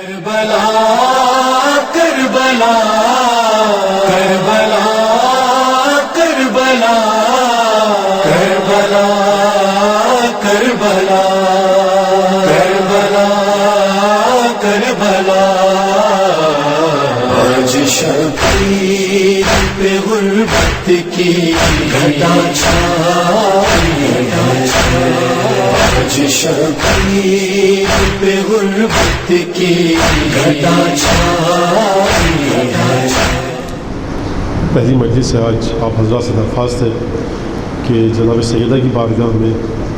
کربلا کربلا کربلا کربلا کربلا کربلا کربلا کربلا آج شبیر پہ غربت کی گھٹا چھائی آج شبیر پہ غربت کی گھٹا چھائی. پہلی مجلس سے آج آپ حضرات سے درخواست ہے کہ جناب سیدہ کی بارگاہ میں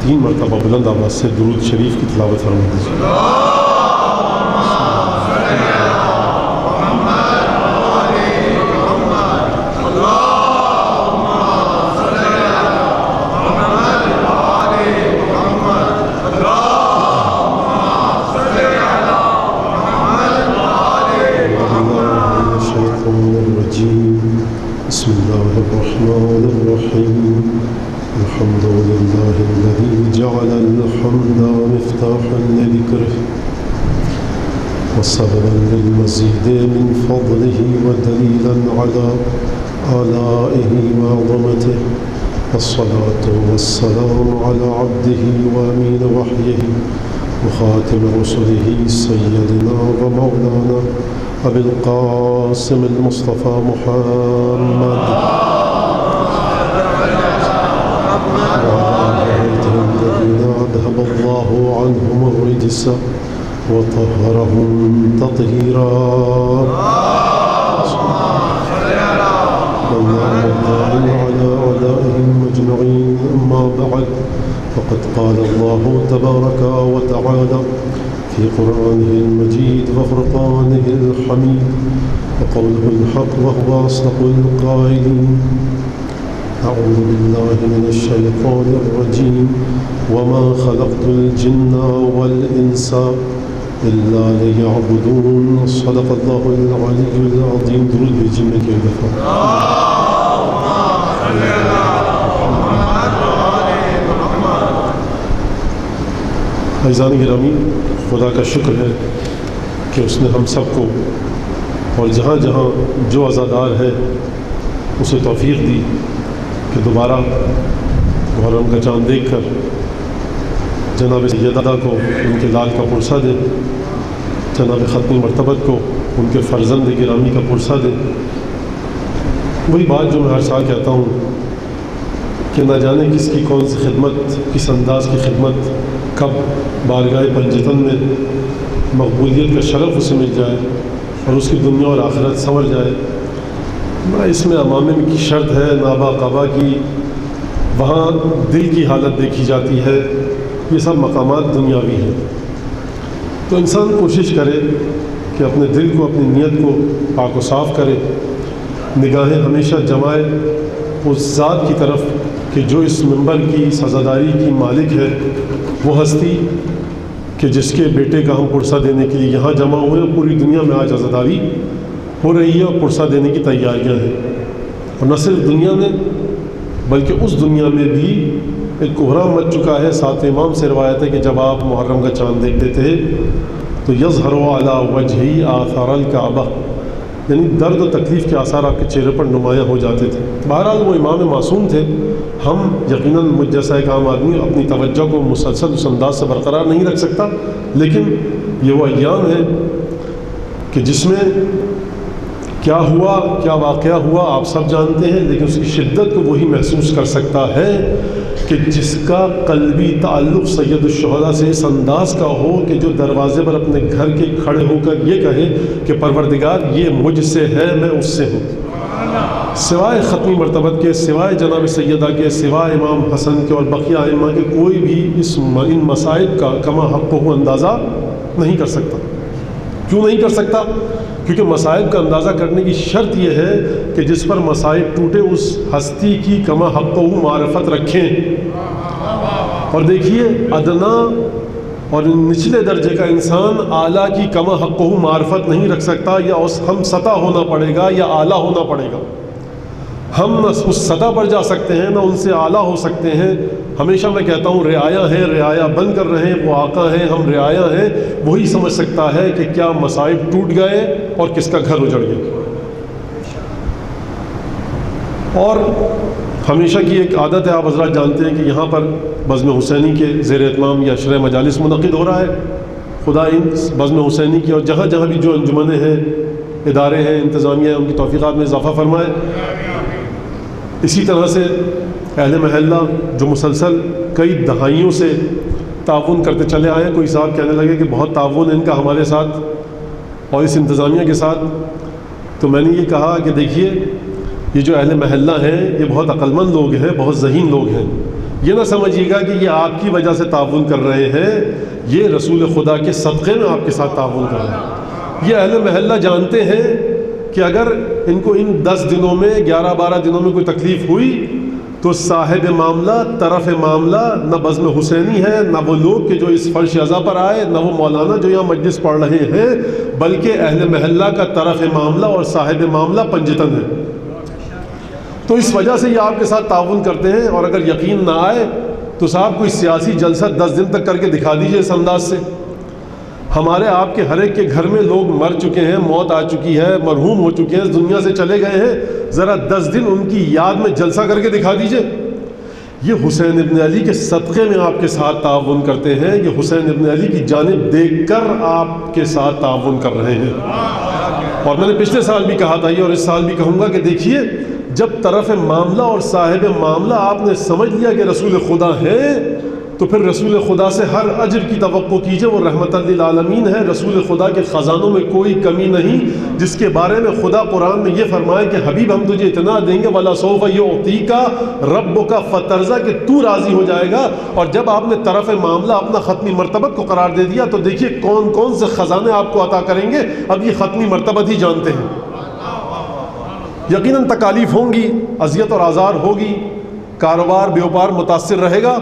3 مرتبہ بلند آواز سے درود شریف کی تلاوت فرما دیجیے. بسم الله الرحمن الرحيم. الحمد لله الذي جعل الحمد مفتاحا لذكره وسببا للمزيد من فضله ودليلا على آلائه وعظمته. والصلاة والسلام على عبده وأمين وحيه وخاتم رسله سيدنا ومولانا أبي القاسم المصطفى محمد وعلى آله الذين أذهب الله عنهم الرجس وطهرهم تطهيرا. والله الداعي على أعدائهم أجمعين. أما بعد فقد قال الله تبارك وتعالى في قرآنه المجيد وفرقانه الحميد وقوله الحق وهو أصدق القائلين. أعوذ بالله من الشيطان الرجيم. وما خلقت الجن والإنس إلا ليعبدون. صدق الله العلي العظيم. درود بھیجیے میں ایک دفعہ. عزیزان گرامی، خدا کا شکر ہے کہ اس نے ہم سب کو اور جہاں جہاں جو عزادار ہے اسے توفیق دی کہ دوبارہ محرم کا چاند دیکھ کر جناب سیدہ کو ان کے لال کا پرسہ دے، جناب ختم مرتبت کو ان کے فرزند گرامی کا پرسہ دے. وہی بات جو میں ہر سال کہتا ہوں کہ نہ جانے کس کی کون سی خدمت، کس انداز کی خدمت کب بارگاہ پنجتن میں مقبولیت کا شرف اسے مل جائے اور اس کی دنیا اور آخرت سنور جائے. اس میں امامن کی شرط ہے، نابا قبا کی، وہاں دل کی حالت دیکھی جاتی ہے. یہ سب مقامات دنیاوی ہیں. تو انسان کوشش کرے کہ اپنے دل کو، اپنی نیت کو پاک و صاف کرے، نگاہیں ہمیشہ جمائے اس ذات کی طرف کہ جو اس منبر کی سزاداری کی مالک ہے، وہ ہستی کہ جس کے بیٹے کا ہم پرسہ دینے کے لیے یہاں جمع ہوئے ہیں. پوری دنیا میں آج عزاداری ہو رہی ہے اور پرسہ دینے کی تیاریاں ہیں. اور نہ صرف دنیا میں بلکہ اس دنیا میں بھی ایک کوہرام مچ چکا ہے. ساتھ امام سے روایت ہے کہ جب آپ محرم کا چاند دیکھتے تھے تو یظہر علی وجہی آثار الکعبہ، یعنی درد و تکلیف کے آثار آپ کے چہرے پر نمایاں ہو جاتے تھے. بہرحال وہ امام معصوم تھے. ہم یقیناً مجھ جیسا ایک عام آدمی اپنی توجہ کو مسلسل اس انداز سے برقرار نہیں رکھ سکتا، لیکن یہ وہ ایام ہے کہ جس میں کیا ہوا، کیا واقعہ ہوا آپ سب جانتے ہیں، لیکن اس کی شدت کو وہی محسوس کر سکتا ہے کہ جس کا قلبی تعلق سید الشہداء سے اس انداز کا ہو کہ جو دروازے پر اپنے گھر کے کھڑے ہو کر یہ کہے کہ پروردگار یہ مجھ سے ہے، میں اس سے ہوں. سوائے ختمی مرتبت کے، سوائے جناب سیدہ کے، سوائے امام حسن کے اور بقیہ ائمہ کے کوئی بھی ان مصائب کا کما حق کو اندازہ نہیں کر سکتا. کیوں نہیں کر سکتا؟ کیونکہ مصائب کا اندازہ کرنے کی شرط یہ ہے کہ جس پر مصائب ٹوٹے اس ہستی کی کما حق کو معرفت رکھیں. اور دیکھیے، ادنا اور نچلے درجے کا انسان اعلیٰ کی کما حق معرفت نہیں رکھ سکتا، یا اس ہم سطح ہونا پڑے گا یا اعلیٰ ہونا پڑے گا. ہم نہ اس سطح پر جا سکتے ہیں نہ ان سے اعلیٰ ہو سکتے ہیں. ہمیشہ میں کہتا ہوں رعایا ہیں، رعایا بن کر رہے ہیں، وہ آقا ہیں، ہم رعایا ہیں. وہی سمجھ سکتا ہے کہ کیا مصائب ٹوٹ گئے اور کس کا گھر اجڑ گیا. اور ہمیشہ کی ایک عادت ہے، آپ حضرات جانتے ہیں کہ یہاں پر بزم حسینی کے زیر اہتمام یہ عشرہ مجالس منعقد ہو رہا ہے. خدا ان بزم حسینی کی اور جہاں جہاں بھی جو انجمنیں ہیں، ادارے ہیں، انتظامیہ ہیں، ان کی توفیقات میں اضافہ فرمائے. اسی طرح سے اہل محلہ جو مسلسل کئی دہائیوں سے تعاون کرتے چلے آئے ہیں. کوئی صاحب کہنے لگے کہ بہت تعاون ہے ان کا ہمارے ساتھ اور اس انتظامیہ کے ساتھ. تو میں نے یہ کہا کہ دیکھیے یہ جو اہل محلہ ہیں یہ بہت عقل مند لوگ ہیں، بہت ذہین لوگ ہیں. یہ نہ سمجھیے گا کہ یہ آپ کی وجہ سے تعاون کر رہے ہیں، یہ رسول خدا کے صدقے میں آپ کے ساتھ تعاون کر رہے ہیں. یہ اہل محلہ جانتے ہیں کہ اگر ان کو ان 10 دنوں میں 11-12 دنوں میں کوئی تکلیف ہوئی تو صاحب معاملہ، طرف معاملہ نہ بزم حسینی ہے، نہ وہ لوگ کہ جو اس فرش ازا پر آئے، نہ وہ مولانا جو یہاں مجلس پڑھ رہے ہیں، بلکہ اہل محلہ کا طرف معاملہ اور صاحب معاملہ پنجتن ہے. تو اس وجہ سے یہ آپ کے ساتھ تعاون کرتے ہیں. اور اگر یقین نہ آئے تو صاحب کوئی سیاسی جلسہ 10 دن تک کر کے دکھا دیجئے اس انداز سے. ہمارے آپ کے ہر ایک کے گھر میں لوگ مر چکے ہیں، موت آ چکی ہے، مرحوم ہو چکے ہیں، اس دنیا سے چلے گئے ہیں. ذرا 10 دن ان کی یاد میں جلسہ کر کے دکھا دیجئے. یہ حسین ابن علی کے صدقے میں آپ کے ساتھ تعاون کرتے ہیں، یہ حسین ابن علی کی جانب دیکھ کر آپ کے ساتھ تعاون کر رہے ہیں. اور میں نے پچھلے سال بھی کہا تھا یہ، اور اس سال بھی کہوں گا کہ دیکھیے جب طرف معاملہ اور صاحب معاملہ آپ نے سمجھ لیا کہ رسول خدا ہے تو پھر رسول خدا سے ہر اجر کی توقع کیجئے. وہ رحمت للعالمین ہے، رسول خدا کے خزانوں میں کوئی کمی نہیں، جس کے بارے میں خدا قرآن میں یہ فرمائے کہ حبیب ہم تجھے اتنا دیں گے وَلَا سَوْفَ يُعْطِيكَ رَبُّكَ فَتَرْضَىٰ کہ تو راضی ہو جائے گا. اور جب آپ نے طرف معاملہ اپنا ختمی مرتبت کو قرار دے دیا تو دیکھیے کون کون سے خزانے آپ کو عطا کریں گے. اب یہ ختمی مرتبت ہی جانتے ہیں. یقیناً تکالیف ہوں گی، اذیت اور آزار ہوگی، کاروبار بیوپار متاثر رہے گا،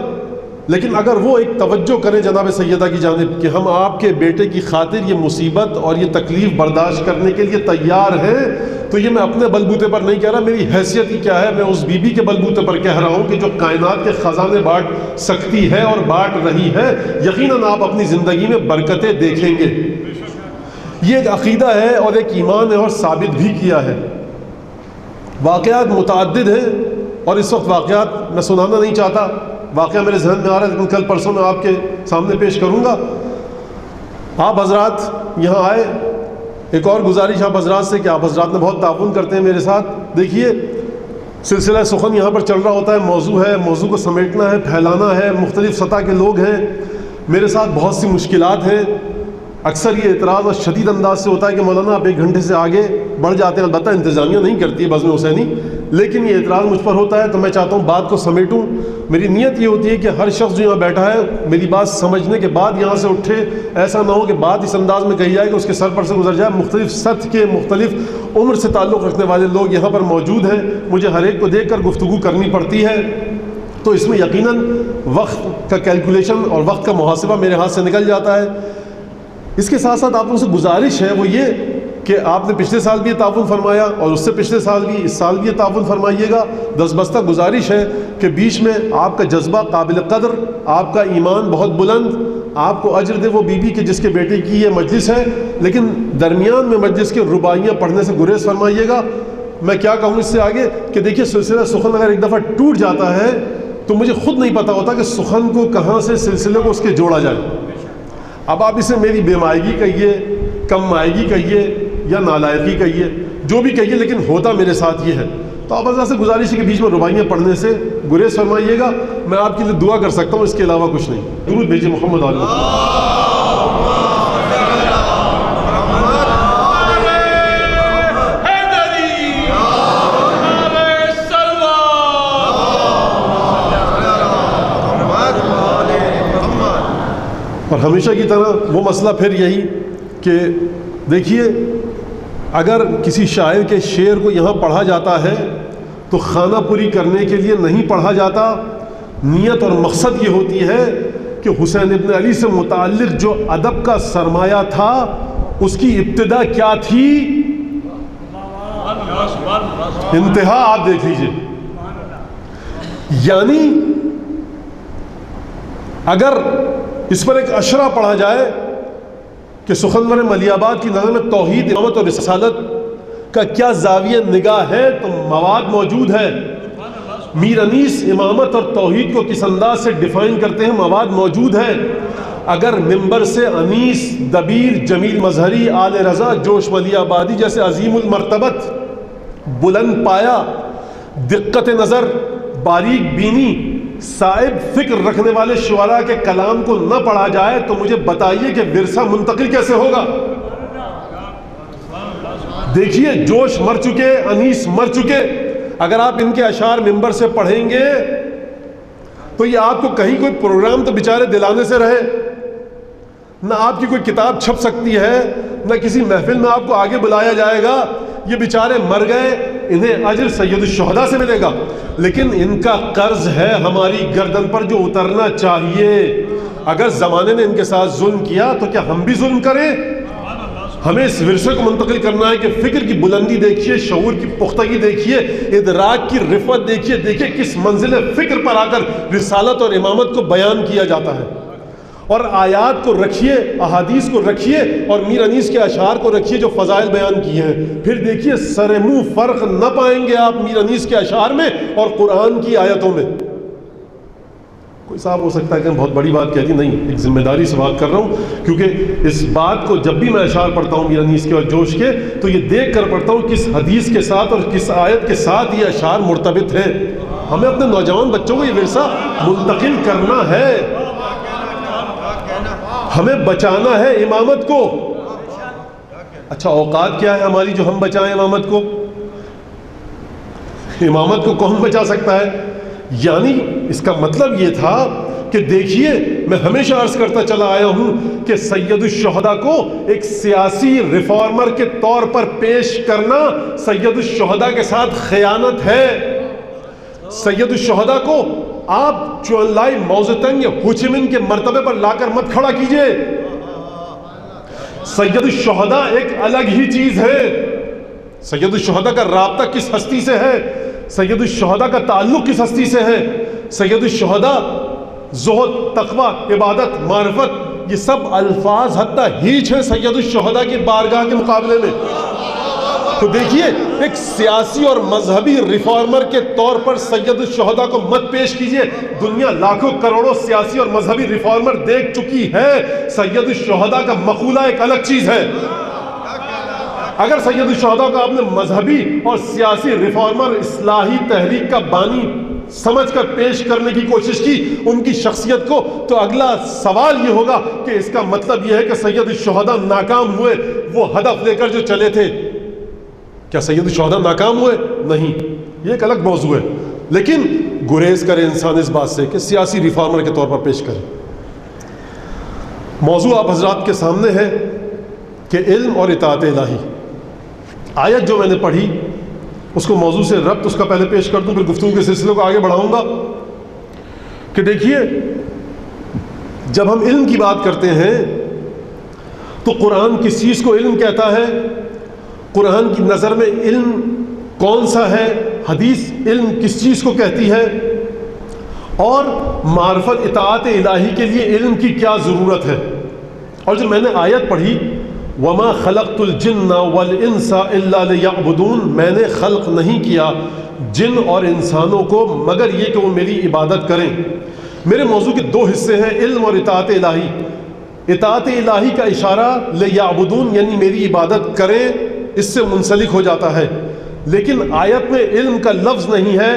لیکن اگر وہ ایک توجہ کریں جناب سیدہ کی جانب کہ ہم آپ کے بیٹے کی خاطر یہ مصیبت اور یہ تکلیف برداشت کرنے کے لیے تیار ہیں، تو یہ میں اپنے بلبوتے پر نہیں کہہ رہا، میری حیثیت ہی کیا ہے، میں اس بی بی کے بلبوتے پر کہہ رہا ہوں کہ جو کائنات کے خزانے بانٹ سکتی ہے اور بانٹ رہی ہے. یقیناً آپ اپنی زندگی میں برکتیں دیکھیں گے. یہ ایک عقیدہ ہے اور ایک ایمان ہے اور ثابت بھی کیا ہے. واقعات متعدد ہیں اور اس وقت واقعات میں سنانا نہیں چاہتا، واقعہ میرے ذہن میں آ رہا ہے لیکن کل پرسوں میں آپ کے سامنے پیش کروں گا. آپ حضرات یہاں آئے، ایک اور گزارش آپ حضرات سے کہ آپ حضرات نے بہت تعاون کرتے ہیں میرے ساتھ. دیکھیے سلسلہ سخن یہاں پر چل رہا ہوتا ہے، موضوع ہے، موضوع کو سمیٹنا ہے، پھیلانا ہے، مختلف سطح کے لوگ ہیں، میرے ساتھ بہت سی مشکلات ہیں. اکثر یہ اعتراض اور شدید انداز سے ہوتا ہے کہ مولانا آپ 1 گھنٹے سے آگے بڑھ جاتے ہیں. البتہ انتظامیہ نہیں کرتی ہے بزم حسینی، لیکن یہ اعتراض مجھ پر ہوتا ہے تو میں چاہتا ہوں بات کو سمیٹوں. میری نیت یہ ہوتی ہے کہ ہر شخص جو یہاں بیٹھا ہے میری بات سمجھنے کے بعد یہاں سے اٹھے. ایسا نہ ہو کہ بات اس انداز میں کہی جائے کہ اس کے سر پر سے گزر جائے. مختلف سطح کے، مختلف عمر سے تعلق رکھنے والے لوگ یہاں پر موجود ہیں، مجھے ہر ایک کو دیکھ کر گفتگو کرنی پڑتی ہے، تو اس میں یقیناً وقت کا کیلکولیشن اور وقت کا محاسبہ میرے ہاتھ سے نکل جاتا ہے. اس کے ساتھ ساتھ آپ لوگوں سے گزارش ہے وہ یہ کہ آپ نے پچھلے سال بھی یہ تعاون فرمایا اور اس سے پچھلے سال بھی، اس سال بھی یہ تعاون فرمائیے گا. دستبستہ گزارش ہے کہ بیچ میں آپ کا جذبہ قابل قدر، آپ کا ایمان بہت بلند، آپ کو اجر دے وہ بی بی کہ جس کے بیٹے کی یہ مجلس ہے، لیکن درمیان میں مجلس کے رباعیاں پڑھنے سے گریز فرمائیے گا. میں کیا کہوں اس سے آگے کہ دیکھیے سلسلہ سخن اگر ایک دفعہ ٹوٹ جاتا ہے تو مجھے خود نہیں پتا ہوتا کہ سخن کو کہاں سے سلسلے کو اس کے جوڑا جائے. اب آپ اسے میری بے مائگی کہیے، کم مائگی کہیے یا نالائقی کہیے، جو بھی کہیے، لیکن ہوتا میرے ساتھ یہ ہے. تو آپ حضرات سے گزارش ہے کہ بیچ میں رباعیاں پڑھنے سے گریز فرمائیے گا. میں آپ کے لیے دعا کر سکتا ہوں، اس کے علاوہ کچھ نہیں. درود بھیجیے محمد علیہ. اور ہمیشہ کی طرح وہ مسئلہ پھر یہی کہ دیکھیے اگر کسی شاعر کے شعر کو یہاں پڑھا جاتا ہے تو خانہ پوری کرنے کے لیے نہیں پڑھا جاتا. نیت اور مقصد یہ ہوتی ہے کہ حسین ابن علی سے متعلق جو ادب کا سرمایہ تھا اس کی ابتدا کیا تھی. انتہا آپ دیکھ لیجئے. یعنی اگر اس پر ایک اشرہ پڑھا جائے کہ سخنور ملی آباد کی نظر میں توحید، امامت اور رسالت کا کیا زاویہ نگاہ ہے، تو مواد موجود ہے. میر انیس امامت اور توحید کو کس انداز سے ڈیفائن کرتے ہیں، مواد موجود ہے. اگر ممبر سے انیس، دبیر، جمیل مظہری، آل رضا، جوش ولی آبادی جیسے عظیم المرتبت، بلند پایا، دقت نظر، باریک بینی، صائب فکر رکھنے والے شعراء کے کلام کو نہ پڑھا جائے تو مجھے بتائیے کہ ورثہ منتقل کیسے ہوگا؟ دیکھیے، جوش مر چکے، انیس مر چکے. اگر آپ ان کے اشعار ممبر سے پڑھیں گے تو یہ آپ کو کہیں کوئی پروگرام تو بیچارے دلانے سے رہے، نہ آپ کی کوئی کتاب چھپ سکتی ہے، نہ کسی محفل میں آپ کو آگے بلایا جائے گا. یہ بیچارے مر گئے، انہیں اجر سید الشہداء سے ملے گا، لیکن ان کا قرض ہے ہماری گردن پر جو اترنا چاہیے. اگر زمانے نے ان کے ساتھ ظلم کیا تو کیا ہم بھی ظلم کریں؟ ہمیں اس ورثے کو منتقل کرنا ہے کہ فکر کی بلندی دیکھیے، شعور کی پختگی دیکھیے، ادراک کی رفت دیکھیے. دیکھیے کس منزل فکر پر آ کر رسالت اور امامت کو بیان کیا جاتا ہے. اور آیات کو رکھیے، احادیث کو رکھیے، اور میر انیس کے اشعار کو رکھیے جو فضائل بیان کیے ہیں. پھر دیکھیے سر منہ فرق نہ پائیں گے آپ میر انیس کے اشعار میں اور قرآن کی آیتوں میں. کوئی صاحب ہو سکتا ہے کہ بہت بڑی بات کہہ دی، نہیں، ایک ذمہ داری سے بات کر رہا ہوں، کیونکہ اس بات کو جب بھی میں اشعار پڑھتا ہوں میر انیس کے اور جوش کے، تو یہ دیکھ کر پڑھتا ہوں کس حدیث کے ساتھ اور کس آیت کے ساتھ یہ اشعار مرتبط ہیں. ہمیں اپنے نوجوان بچوں کو یہ ورثہ منتقل کرنا ہے، ہمیں بچانا ہے امامت کو. اچھا، اوقات کیا ہے ہماری جو ہم بچائیں امامت کو؟ امامت کو کون بچا سکتا ہے؟ یعنی اس کا مطلب یہ تھا کہ دیکھیے، میں ہمیشہ عرض کرتا چلا آیا ہوں کہ سید الشہداء کو ایک سیاسی ریفارمر کے طور پر پیش کرنا سید الشہداء کے ساتھ خیانت ہے. سید الشہداء کو آپ چون لائی موزتنگ یا ہوچمن کے مرتبے پر لا کر مت کھڑا کیجئے. سید الشہداء ایک الگ ہی چیز ہے. سید الشہداء کا رابطہ کس ہستی سے ہے؟ سید الشہداء کا تعلق کس ہستی سے ہے؟ سید الشہداء زہد، تقوی، عبادت، معرفت، یہ سب الفاظ حتیٰ ہیچ ہیں سید الشہداء کی بارگاہ کے مقابلے میں. تو دیکھیے، ایک سیاسی اور مذہبی ریفارمر کے طور پر سید الشہداء کو مت پیش کیجئے. دنیا لاکھوں کروڑوں سیاسی اور مذہبی ریفارمر دیکھ چکی ہے. سید الشہداء کا مقولہ ایک الگ چیز ہے. اگر سید الشہداء کو آپ نے مذہبی اور سیاسی ریفارمر، اصلاحی تحریک کا بانی سمجھ کر پیش کرنے کی کوشش کی ان کی شخصیت کو، تو اگلا سوال یہ ہوگا کہ اس کا مطلب یہ ہے کہ سید الشہداء ناکام ہوئے وہ ہدف لے کر جو چلے تھے. کیا سید الشہداء ناکام ہوئے؟ نہیں، یہ ایک الگ موضوع ہے. لیکن گریز کرے انسان اس بات سے کہ سیاسی ریفارمر کے طور پر پیش کرے. موضوع آپ حضرات کے سامنے ہے کہ علم اور اطاعت الہی. آیت جو میں نے پڑھی اس کو موضوع سے ربط اس کا پہلے پیش کر دوں، پھر گفتگو کے سلسلے کو آگے بڑھاؤں گا. کہ دیکھیے، جب ہم علم کی بات کرتے ہیں تو قرآن کس چیز کو علم کہتا ہے؟ قرآن کی نظر میں علم کون سا ہے؟ حدیث علم کس چیز کو کہتی ہے؟ اور معرفت اطاعت الہی کے لیے علم کی کیا ضرورت ہے؟ اور جب میں نے آیت پڑھی وَمَا خَلَقْتُ الْجِنَّ وَالْإِنسَ إِلَّا لِيَعْبُدُونَ، میں نے خلق نہیں کیا جن اور انسانوں کو مگر یہ کہ وہ میری عبادت کریں. میرے موضوع کے دو حصے ہیں، علم اور اطاعت الہی. اطاعت الہی کا اشارہ لِيَعْبُدُونَ یعنی میری عبادت کریں، اس سے منسلک ہو جاتا ہے. لیکن آیت میں علم کا لفظ نہیں ہے،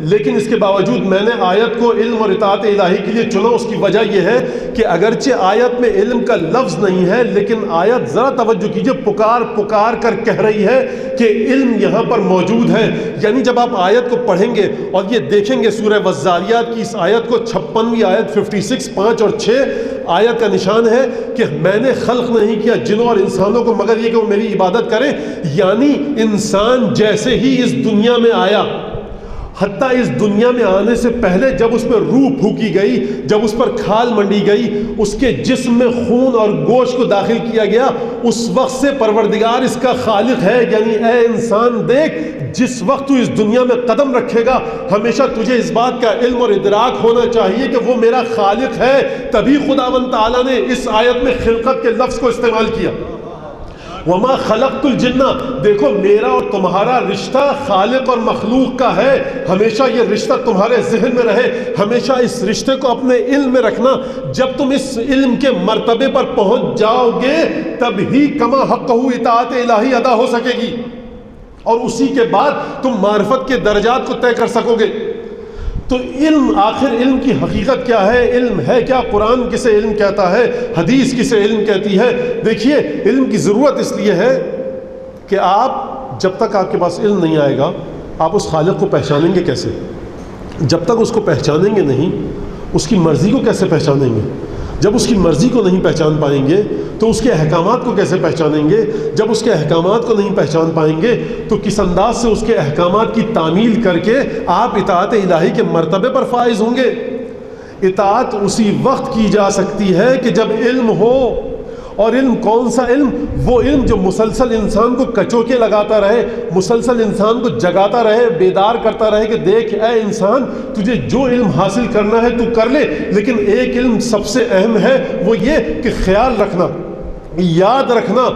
لیکن اس کے باوجود میں نے آیت کو علم اور اطاعت الہی کے لیے چنا. اس کی وجہ یہ ہے کہ اگرچہ آیت میں علم کا لفظ نہیں ہے، لیکن آیت ذرا توجہ کیجئے پکار کر کہہ رہی ہے کہ علم یہاں پر موجود ہے. یعنی جب آپ آیت کو پڑھیں گے اور یہ دیکھیں گے سورہ والذاریات کی اس آیت کو، 56ویں آیت 56، 5 اور 6 آیت کا نشان ہے کہ میں نے خلق نہیں کیا جنوں اور انسانوں کو مگر یہ کہ وہ میری عبادت کریں. یعنی انسان جیسے ہی اس دنیا میں آیا، حتیٰ اس دنیا میں آنے سے پہلے جب اس میں روح پھونکی گئی، جب اس پر کھال منڈی گئی، اس کے جسم میں خون اور گوشت کو داخل کیا گیا، اس وقت سے پروردگار اس کا خالق ہے. یعنی اے انسان دیکھ، جس وقت تو اس دنیا میں قدم رکھے گا ہمیشہ تجھے اس بات کا علم اور ادراک ہونا چاہیے کہ وہ میرا خالق ہے. تبھی خداوند تعالیٰ نے اس آیت میں خلقت کے لفظ کو استعمال کیا. وما خلقت الجن، دیکھو میرا اور تمہارا رشتہ خالق اور مخلوق کا ہے. ہمیشہ یہ رشتہ تمہارے ذہن میں رہے، ہمیشہ اس رشتے کو اپنے علم میں رکھنا. جب تم اس علم کے مرتبے پر پہنچ جاؤ گے تب ہی کما حقہ اطاعت الہی ادا ہو سکے گی، اور اسی کے بعد تم معرفت کے درجات کو طے کر سکو گے. تو علم، آخر علم کی حقیقت کیا ہے؟ علم ہے کیا؟ قرآن کسے علم کہتا ہے؟ حدیث کسے علم کہتی ہے؟ دیکھیے، علم کی ضرورت اس لیے ہے کہ آپ جب تک آپ کے پاس علم نہیں آئے گا آپ اس خالق کو پہچانیں گے کیسے؟ جب تک اس کو پہچانیں گے نہیں، اس کی مرضی کو کیسے پہچانیں گے؟ جب اس کی مرضی کو نہیں پہچان پائیں گے تو اس کے احکامات کو کیسے پہچانیں گے؟ جب اس کے احکامات کو نہیں پہچان پائیں گے تو کس انداز سے اس کے احکامات کی تعمیل کر کے آپ اطاعت الہی کے مرتبے پر فائز ہوں گے؟ اطاعت اسی وقت کی جا سکتی ہے کہ جب علم ہو. اور علم کون سا علم؟ وہ علم جو مسلسل انسان کو کچوکے لگاتا رہے، مسلسل انسان کو جگاتا رہے، بیدار کرتا رہے کہ دیکھ اے انسان، تجھے جو علم حاصل کرنا ہے تو کر لے، لیکن ایک علم سب سے اہم ہے، وہ یہ کہ خیال رکھنا، یاد رکھنا،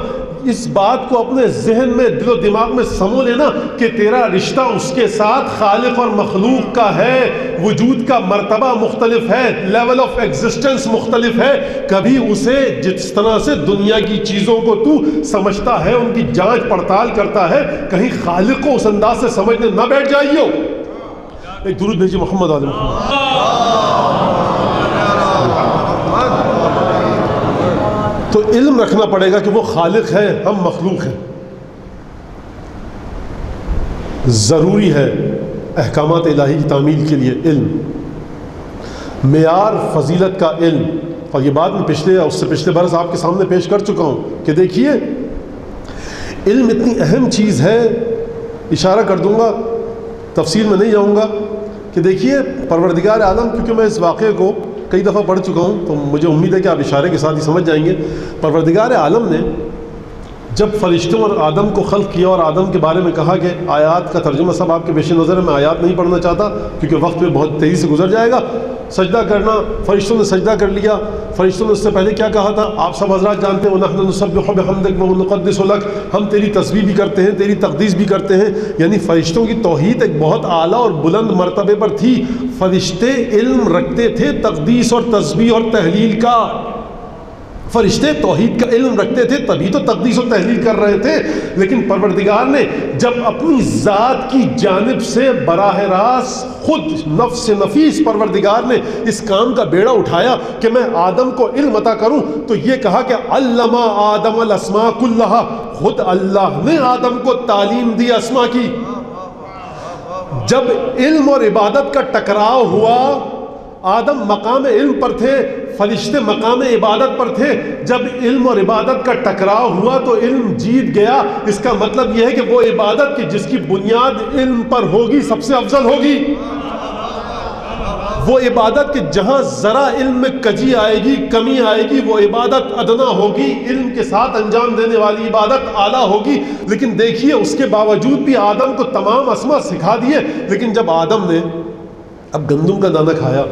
اس بات کو اپنے ذہن میں، دل و دماغ میں سمو لینا کہ تیرا رشتہ اس کے ساتھ خالق اور مخلوق کا ہے. وجود کا مرتبہ مختلف ہے، لیول آف ایگزسٹنس مختلف ہے. کبھی اسے جس طرح سے دنیا کی چیزوں کو تو سمجھتا ہے، ان کی جانچ پڑتال کرتا ہے، کہیں خالق کو اس انداز سے سمجھنے نہ بیٹھ جائیے. ایک درود بھیجیے محمد علیہ محمد. تو علم رکھنا پڑے گا کہ وہ خالق ہے، ہم مخلوق ہیں. ضروری ہے احکامات الہی کی تعمیل کے لیے علم، معیار فضیلت کا علم. اور یہ بات میں پچھلے اس سے پچھلے برس آپ کے سامنے پیش کر چکا ہوں کہ دیکھیے علم اتنی اہم چیز ہے. اشارہ کر دوں گا، تفصیل میں نہیں جاؤں گا، کہ دیکھیے پروردگار عالم، کیونکہ میں اس واقعے کو کئی دفعہ پڑھ چکا ہوں تو مجھے امید ہے کہ آپ اشارے کے ساتھ ہی سمجھ جائیں گے. پروردگار عالم نے جب فرشتوں اور آدم کو خلق کیا اور آدم کے بارے میں کہا کہ آیات کا ترجمہ سب آپ کے پیش نظر ہے، میں آیات نہیں پڑھنا چاہتا کیونکہ وقت پہ بہت تیزی سے گزر جائے گا. سجدہ کرنا، فرشتوں نے سجدہ کر لیا. فرشتوں نے اس سے پہلے کیا کہا تھا آپ سب حضرات جانتے ہیں، وَنَحْنُ نُسَبِّحُ بِحَمْدِكَ وَنُقَدِّسُ لَكَ، ہم تیری تسبیح بھی کرتے ہیں، تیری تقدیس بھی کرتے ہیں. یعنی فرشتوں کی توحید ایک بہت اعلیٰ اور بلند مرتبے پر تھی. فرشتے علم رکھتے تھے تقدیس اور تسبیح اور تحلیل کا. فرشتے توحید کا علم رکھتے تھے تبھی تو تقدیس و تحلیل کر رہے تھے. لیکن پروردگار نے جب اپنی ذات کی جانب سے براہ راست خود نفس نفیس پروردگار نے اس کام کا بیڑا اٹھایا کہ میں آدم کو علم عطا کروں، تو یہ کہا کہ علم آدم الاسماء کلھا، خود اللہ نے آدم کو تعلیم دی اسماء کی. جب علم اور عبادت کا ٹکراؤ ہوا، آدم مقام علم پر تھے، فرشتے مقام عبادت پر تھے. جب علم اور عبادت کا ٹکراؤ ہوا تو علم جیت گیا. اس کا مطلب یہ ہے کہ وہ عبادت کی جس کی بنیاد علم پر ہوگی سب سے افضل ہوگی. وہ عبادت کہ جہاں ذرا علم میں کجی آئے گی، کمی آئے گی، وہ عبادت ادنا ہوگی. علم کے ساتھ انجام دینے والی عبادت اعلیٰ ہوگی. لیکن دیکھیے اس کے باوجود بھی آدم کو تمام اسما سکھا دیے. لیکن جب آدم نے اب گندم کا دانہ کھایا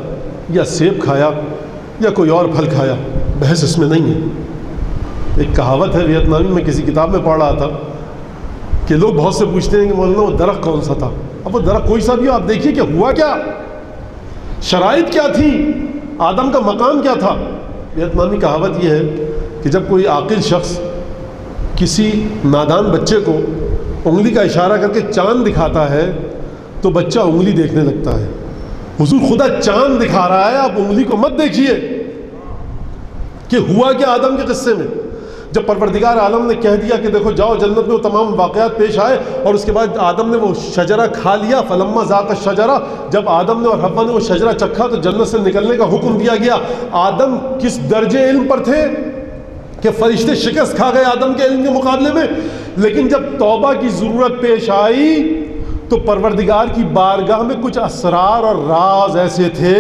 یا سیب کھایا یا کوئی اور پھل کھایا، بحث اس میں نہیں ہے. ایک کہاوت ہے ویتنامی میں کسی کتاب میں پڑھ رہا تھا کہ لوگ بہت سے پوچھتے ہیں کہ مولانا وہ درخت کون سا تھا. اب وہ درخت کوئی سا بھی ہو، آپ دیکھیے کہ ہوا کیا، شرائط کیا تھی، آدم کا مقام کیا تھا. ویتنامی کہاوت یہ ہے کہ جب کوئی عاقل شخص کسی نادان بچے کو انگلی کا اشارہ کر کے چاند دکھاتا ہے تو بچہ انگلی دیکھنے لگتا ہے. حضور خدا چاند دکھا رہا ہے، آپ انگلی کو مت دیکھیے. کہ ہوا کیا آدم کے قصے میں؟ جب پروردگار عالم نے کہہ دیا کہ دیکھو جاؤ جنت میں، وہ تمام واقعات پیش آئے اور اس کے بعد آدم نے وہ شجرہ کھا لیا. فلما ذاق الشجرہ، جب آدم نے اور حوا نے وہ شجرہ چکھا تو جنت سے نکلنے کا حکم دیا گیا. آدم کس درجے علم پر تھے کہ فرشتے شکست کھا گئے آدم کے علم کے مقابلے میں. لیکن جب توبہ کی ضرورت پیش آئی تو پروردگار کی بارگاہ میں کچھ اسرار اور راز ایسے تھے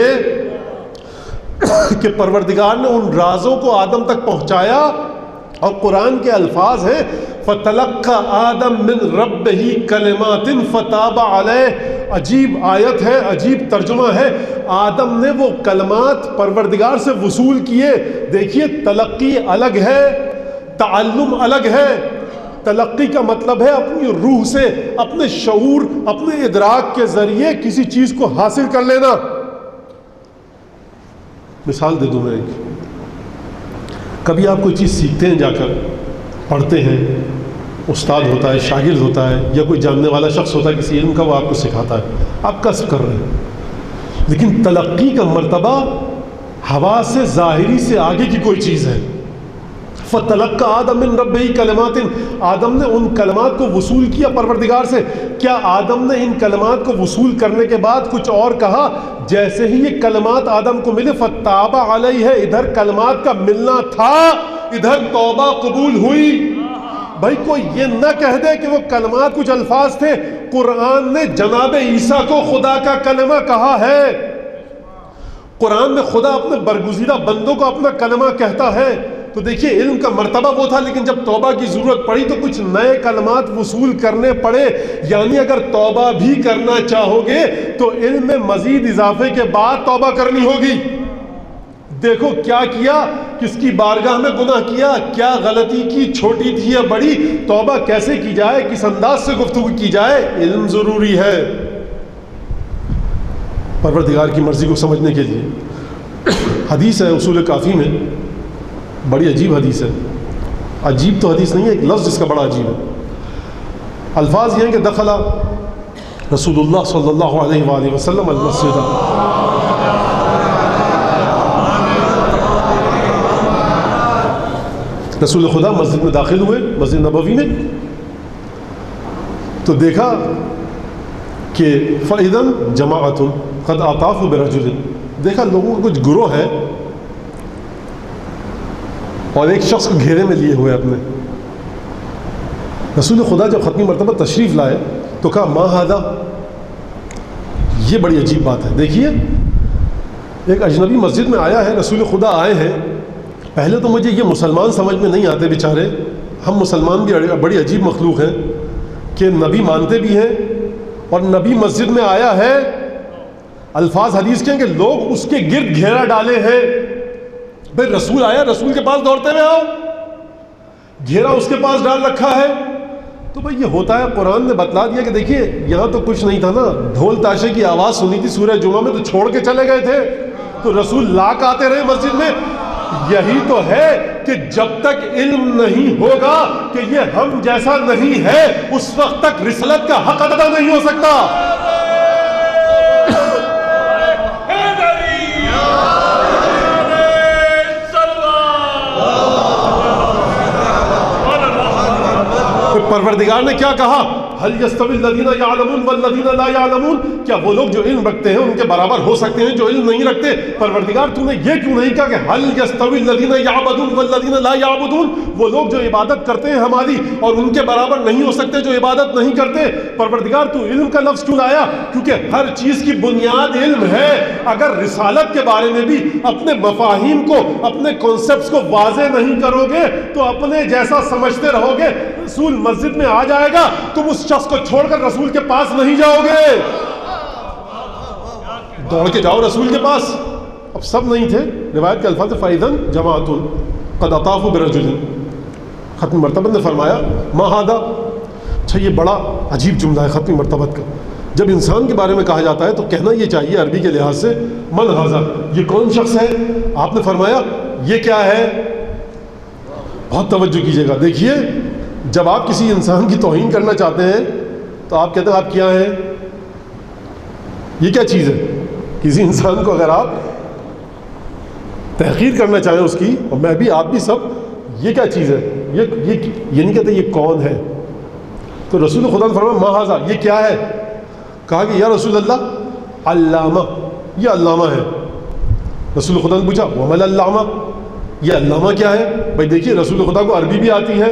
کہ پروردگار نے ان رازوں کو آدم تک پہنچایا. اور قرآن کے الفاظ ہیں فَتَلَقَّى آدَمْ مِنْ رَبِّهِ كَلِمَاتٍ فَتَابَ عَلَيْهِ. عجیب آیت ہے, عجیب ترجمہ ہے. آدم نے وہ کلمات پروردگار سے وصول کیے. دیکھیے تلقی الگ ہے, تعلم الگ ہے. تلقی کا مطلب ہے اپنی روح سے, اپنے شعور, اپنے ادراک کے ذریعے کسی چیز کو حاصل کر لینا. مثال دے دوں میں ایک. کبھی آپ کوئی چیز سیکھتے ہیں, جا کر پڑھتے ہیں, استاد ہوتا ہے, شاگرد ہوتا ہے, یا کوئی جاننے والا شخص ہوتا ہے کسی علم کا, وہ آپ کو سکھاتا ہے, آپ کسب کر رہے ہیں. لیکن تلقی کا مرتبہ حواس سے ظاہری سے آگے کی کوئی چیز ہے. فَتَلَقَّى آدَمْ مِنْ رَبِّهِ كَلِمَاتٍ. آدم نے ان کلمات کو وصول کیا پروردگار سے. کیا آدم نے ان کلمات کو وصول کرنے کے بعد کچھ اور کہا؟ جیسے ہی یہ کلمات آدم کو ملے فَتَابَ عَلَيْهِ, ادھر کلمات کا ملنا تھا, ادھر توبہ قبول ہوئی. بھائی کوئی یہ نہ کہہ دے کہ وہ کلمات کچھ الفاظ تھے. قرآن نے جناب عیسیٰ کو خدا کا کلمہ کہا ہے. قرآن میں خدا اپنے برگزیدہ بندوں کو اپنا کلمہ کہتا ہے. تو دیکھیے علم کا مرتبہ وہ تھا, لیکن جب توبہ کی ضرورت پڑی تو کچھ نئے کلمات وصول کرنے پڑے. یعنی اگر توبہ بھی کرنا چاہو گے تو علم میں مزید اضافے کے بعد توبہ کرنی ہوگی. دیکھو کیا کیا, کس کی بارگاہ میں گناہ کیا, کیا غلطی کی, چھوٹی تھی یا بڑی, توبہ کیسے کی جائے, کس انداز سے گفتگو کی جائے. علم ضروری ہے پروردگار کی مرضی کو سمجھنے کے لیے. حدیث ہے اصول کافی میں, بڑی عجیب حدیث ہے. عجیب تو حدیث نہیں ہے, ایک لفظ اس کا بڑا عجیب ہے. الفاظ یہ ہیں کہ دخل رسول اللہ صلی اللہ علیہ وآلہ وسلم المسجد. رسول خدا مسجد میں داخل ہوئے, مسجد نبوی میں, تو دیکھا کہ فَإِذًا جَمَاعَةٌ قَدْ أَطَافُوا بِرَجُلٍ. دیکھا لوگوں کا کچھ گروہ ہے اور ایک شخص کو گھیرے میں لیے ہوئے اپنے. رسول خدا جب ختمی مرتبہ تشریف لائے تو کہا ما ھذا. یہ بڑی عجیب بات ہے. دیکھیے ایک اجنبی مسجد میں آیا ہے, رسول خدا آئے ہیں. پہلے تو مجھے یہ مسلمان سمجھ میں نہیں آتے بیچارے. ہم مسلمان بھی بڑی عجیب مخلوق ہیں کہ نبی مانتے بھی ہیں اور نبی مسجد میں آیا ہے. الفاظ حدیث کے ہیں کہ لوگ اس کے گرد گھیرا ڈالے ہیں. بھئی رسول آیا, رسول کے پاس دوڑتے ہوئے آؤ, گھیرا اس کے پاس ڈال رکھا ہے. تو بھئی یہ ہوتا ہے, قرآن نے بتلا دیا کہ دیکھیے یہاں تو کچھ نہیں تھا نا, ڈھول تاشے کی آواز سنی تھی سورہ جمعہ میں تو چھوڑ کے چلے گئے تھے, تو رسول لاکھ آتے رہے مسجد میں. یہی تو ہے کہ جب تک علم نہیں ہوگا کہ یہ ہم جیسا نہیں ہے, اس وقت تک رسالت کا حق ادا نہیں ہو سکتا. پروردگار نے کیا کہا, هل يستوي الذين يعلمون والذين لا يعلمون. کیا وہ لوگ جو علم رکھتے ہیں ان کے برابر ہو سکتے ہیں جو علم نہیں رکھتے؟ پروردگار تو نے یہ کیوں نہیں کہا کہ هل يستوي الذين يعبدون والذين لا يعبدون. وہ لوگ جو عبادت کرتے ہیں ہماری اور ان کے برابر نہیں ہو سکتے جو عبادت نہیں کرتے. پروردگار تو علم کا لفظ کیوں لایا؟ کیونکہ ہر چیز کی بنیاد علم ہے. اگر رسالت کے بارے میں بھی اپنے مفاہیم کو, اپنے کانسیپٹس کو واضح نہیں کرو گے تو اپنے جیسا سمجھتے رہو گے. رسول مسجد میں آ جائے گا, تم اس شخص کو چھوڑ کر رسول کے پاس نہیں جاؤ گے, دوڑ کے جاؤ رسول کے پاس. اب سب نہیں تھے. روایت کے الفاظ فَإِذًا جَمَاعَةٌ قَدْ أَطَافُوا بِرَجُلٍ. ختم مرتبہ نے فرمایا ما ھذا. اچھا یہ بڑا عجیب جملہ ہے ختم مرتبت کا. جب انسان کے بارے میں کہا جاتا ہے تو کہنا یہ چاہیے عربی کے لحاظ سے من ھذا, یہ کون شخص ہے. آپ نے فرمایا یہ کیا ہے. بہت توجہ کیجیے گا. دیکھیے جب آپ کسی انسان کی توہین کرنا چاہتے ہیں تو آپ کہتے ہیں آپ کیا ہیں, یہ کیا چیز ہے. کسی انسان کو اگر آپ تحقیر کرنا چاہیں اس کی, اور میں بھی آپ بھی سب, یہ کیا چیز ہے, یہ نہیں کہتے یہ کون ہے. تو رسول خدا نے فرمایا ما ھذا, یہ کیا ہے. کہا کہ یا رسول اللہ علامہ, یہ علامہ ہے. رسول خدا نے پوچھا ومل علامہ, یہ علامہ کیا ہے. بھائی دیکھیے رسول خدا کو عربی بھی آتی ہے,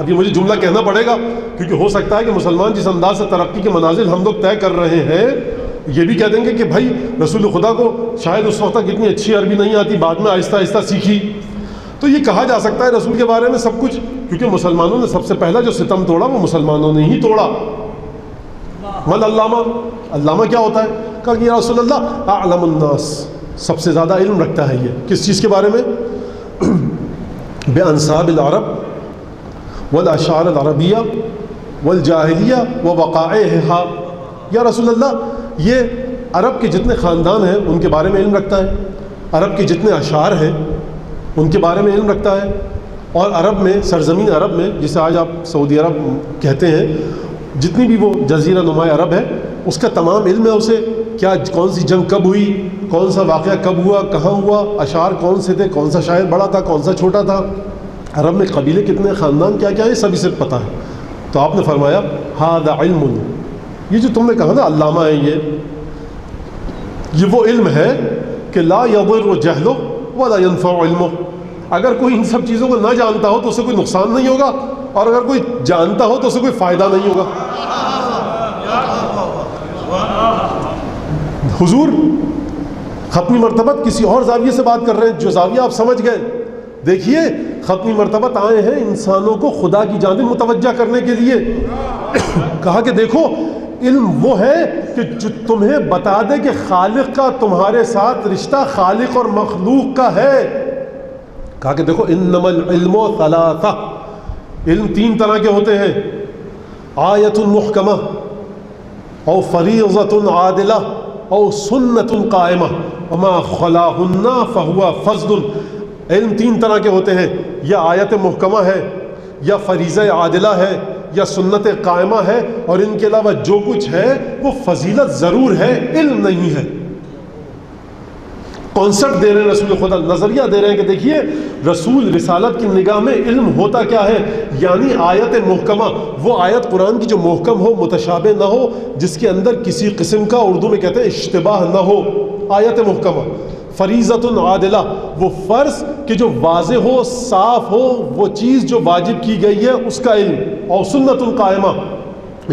اب یہ مجھے جملہ کہنا پڑے گا کیونکہ ہو سکتا ہے کہ مسلمان جس انداز سے ترقی کے منازل ہم لوگ طے کر رہے ہیں یہ بھی کہہ دیں گے کہ بھائی رسول خدا کو شاید اس وقت تک اتنی اچھی عربی نہیں آتی، بعد میں آہستہ آہستہ سیکھی. تو یہ کہا جا سکتا ہے رسول کے بارے میں سب کچھ، کیونکہ مسلمانوں نے سب سے پہلا جو ستم توڑا وہ مسلمانوں نے ہی توڑا. مل علامہ، علامہ کیا ہوتا ہے؟ کہا کہ یا رسول اللہ اعلم الناس، سب سے زیادہ علم رکھتا ہے یہ کس چیز کے بارے میں؟ بانصاب العرب والاشعار العربیہ والجاہلیہ ووقائعها. یا رسول اللہ یہ عرب کے جتنے خاندان ہیں ان کے بارے میں علم رکھتا ہے، عرب کے جتنے اشعار ہیں ان کے بارے میں علم رکھتا ہے، اور عرب میں سرزمین عرب میں جسے آج آپ سعودی عرب کہتے ہیں، جتنی بھی وہ جزیرہ نما عرب ہے اس کا تمام علم ہے اسے. کیا کون سی جنگ کب ہوئی، کون سا واقعہ کب ہوا، کہاں ہوا، اشعار کون سے تھے، کون سا شاعر بڑا تھا، کون سا چھوٹا تھا، عرب میں قبیلے کتنے، خاندان کیا کیا ہے، سبھی سے پتہ ہے. تو آپ نے فرمایا ھذا علم، یہ جو تم نے کہا نا علامہ ہے یہ وہ علم ہے کہ لا یضر جہلہ ولا ينفع علمہ. اگر کوئی ان سب چیزوں کو نہ جانتا ہو تو اسے کوئی نقصان نہیں ہوگا، اور اگر کوئی جانتا ہو تو اسے کوئی فائدہ نہیں ہوگا. حضور ختمی مرتبت کسی اور زاویے سے بات کر رہے ہیں، جو زاویہ آپ سمجھ گئے. دیکھیے ختمی مرتبت آئے ہیں انسانوں کو خدا کی جانب متوجہ کرنے کے لیے. کہا کہ دیکھو علم وہ ہے کہ جو تمہیں بتا دے کہ خالق کا تمہارے ساتھ رشتہ خالق اور مخلوق کا ہے. کہا کہ دیکھو انما العلم ثلاثہ، علم تین طرح کے ہوتے ہیں، آیت محکمہ او فریضۃ عادلہ او سنت قائمہ وما خلاہن فہو فضل. علم تین طرح کے ہوتے ہیں، یا آیت محکمہ ہے، یا فریضہ عادلہ ہے، یا سنت قائمہ ہے، اور ان کے علاوہ جو کچھ ہے وہ فضیلت ضرور ہے، علم نہیں ہے. کانسیپٹ دے رہے ہیں رسول خدا، نظریہ دے رہے ہیں کہ دیکھیے رسول رسالت کی نگاہ میں علم ہوتا کیا ہے، یعنی آیت محکمہ، وہ آیت قرآن کی جو محکم ہو، متشابہ نہ ہو، جس کے اندر کسی قسم کا اردو میں کہتے ہیں اشتباہ نہ ہو، آیت محکمہ. فریضۃ عادلہ، وہ فرض کہ جو واضح ہو، صاف ہو، وہ چیز جو واجب کی گئی ہے اس کا علم. اور سنت قائمہ،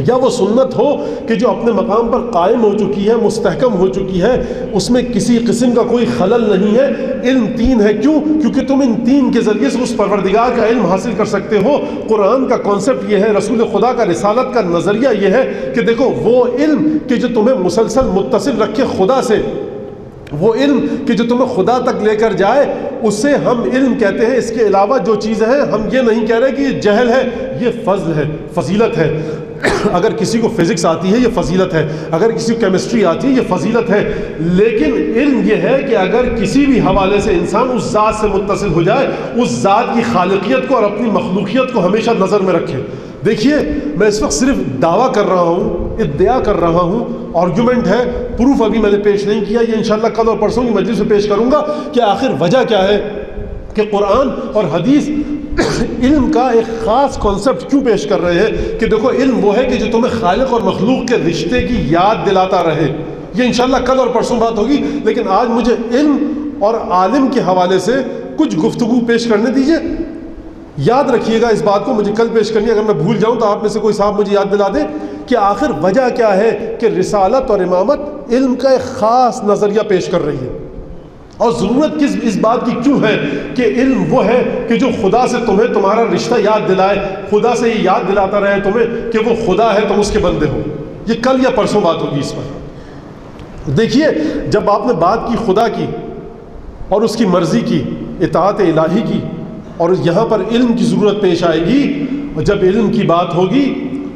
یا وہ سنت ہو کہ جو اپنے مقام پر قائم ہو چکی ہے، مستحکم ہو چکی ہے، اس میں کسی قسم کا کوئی خلل نہیں ہے. علم تین ہے، کیوں؟ کیونکہ تم ان تین کے ذریعے سے اس پروردگار کا علم حاصل کر سکتے ہو. قرآن کا کانسیپٹ یہ ہے، رسول خدا کا رسالت کا نظریہ یہ ہے کہ دیکھو وہ علم کہ جو تمہیں مسلسل متصل رکھے خدا سے، وہ علم کہ جو تمہیں خدا تک لے کر جائے، اسے ہم علم کہتے ہیں. اس کے علاوہ جو چیزیں ہیں ہم یہ نہیں کہہ رہے کہ یہ جہل ہے، یہ فضل ہے، فضیلت ہے. اگر کسی کو فزکس آتی ہے یہ فضیلت ہے، اگر کسی کو کیمسٹری آتی ہے یہ فضیلت ہے. لیکن علم یہ ہے کہ اگر کسی بھی حوالے سے انسان اس ذات سے متصل ہو جائے، اس ذات کی خالقیت کو اور اپنی مخلوقیت کو ہمیشہ نظر میں رکھے. دیکھیے میں اس وقت صرف دعویٰ کر رہا ہوں، ادعا کر رہا ہوں، آرگیومنٹ ہے، پروف ابھی میں نے پیش نہیں کیا، یہ انشاءاللہ کل اور پرسوں کی مجلس میں پیش کروں گا کہ آخر وجہ کیا ہے کہ قرآن اور حدیث علم کا ایک خاص کانسیپٹ کیوں پیش کر رہے ہیں کہ دیکھو علم وہ ہے کہ جو تمہیں خالق اور مخلوق کے رشتے کی یاد دلاتا رہے. یہ انشاءاللہ کل اور پرسوں بات ہوگی، لیکن آج مجھے علم اور عالم کے حوالے سے کچھ گفتگو پیش کرنے دیجئے. یاد رکھیے گا اس بات کو، مجھے کل پیش کرنی ہے، اگر میں بھول جاؤں تو آپ میں سے کوئی صاحب مجھے یاد دلا دے کہ آخر وجہ کیا ہے کہ رسالت اور امامت علم کا ایک خاص نظریہ پیش کر رہی ہے. اور ضرورت کس اس بات کی کیوں ہے کہ علم وہ ہے کہ جو خدا سے تمہیں تمہارا رشتہ یاد دلائے، خدا سے یہ یاد دلاتا رہے تمہیں کہ وہ خدا ہے، تم اس کے بندے ہو. یہ کل یا پرسوں بات ہوگی اس پر. دیکھیے جب آپ نے بات کی خدا کی اور اس کی مرضی کی، اطاعت الہی کی، اور یہاں پر علم کی ضرورت پیش آئے گی، اور جب علم کی بات ہوگی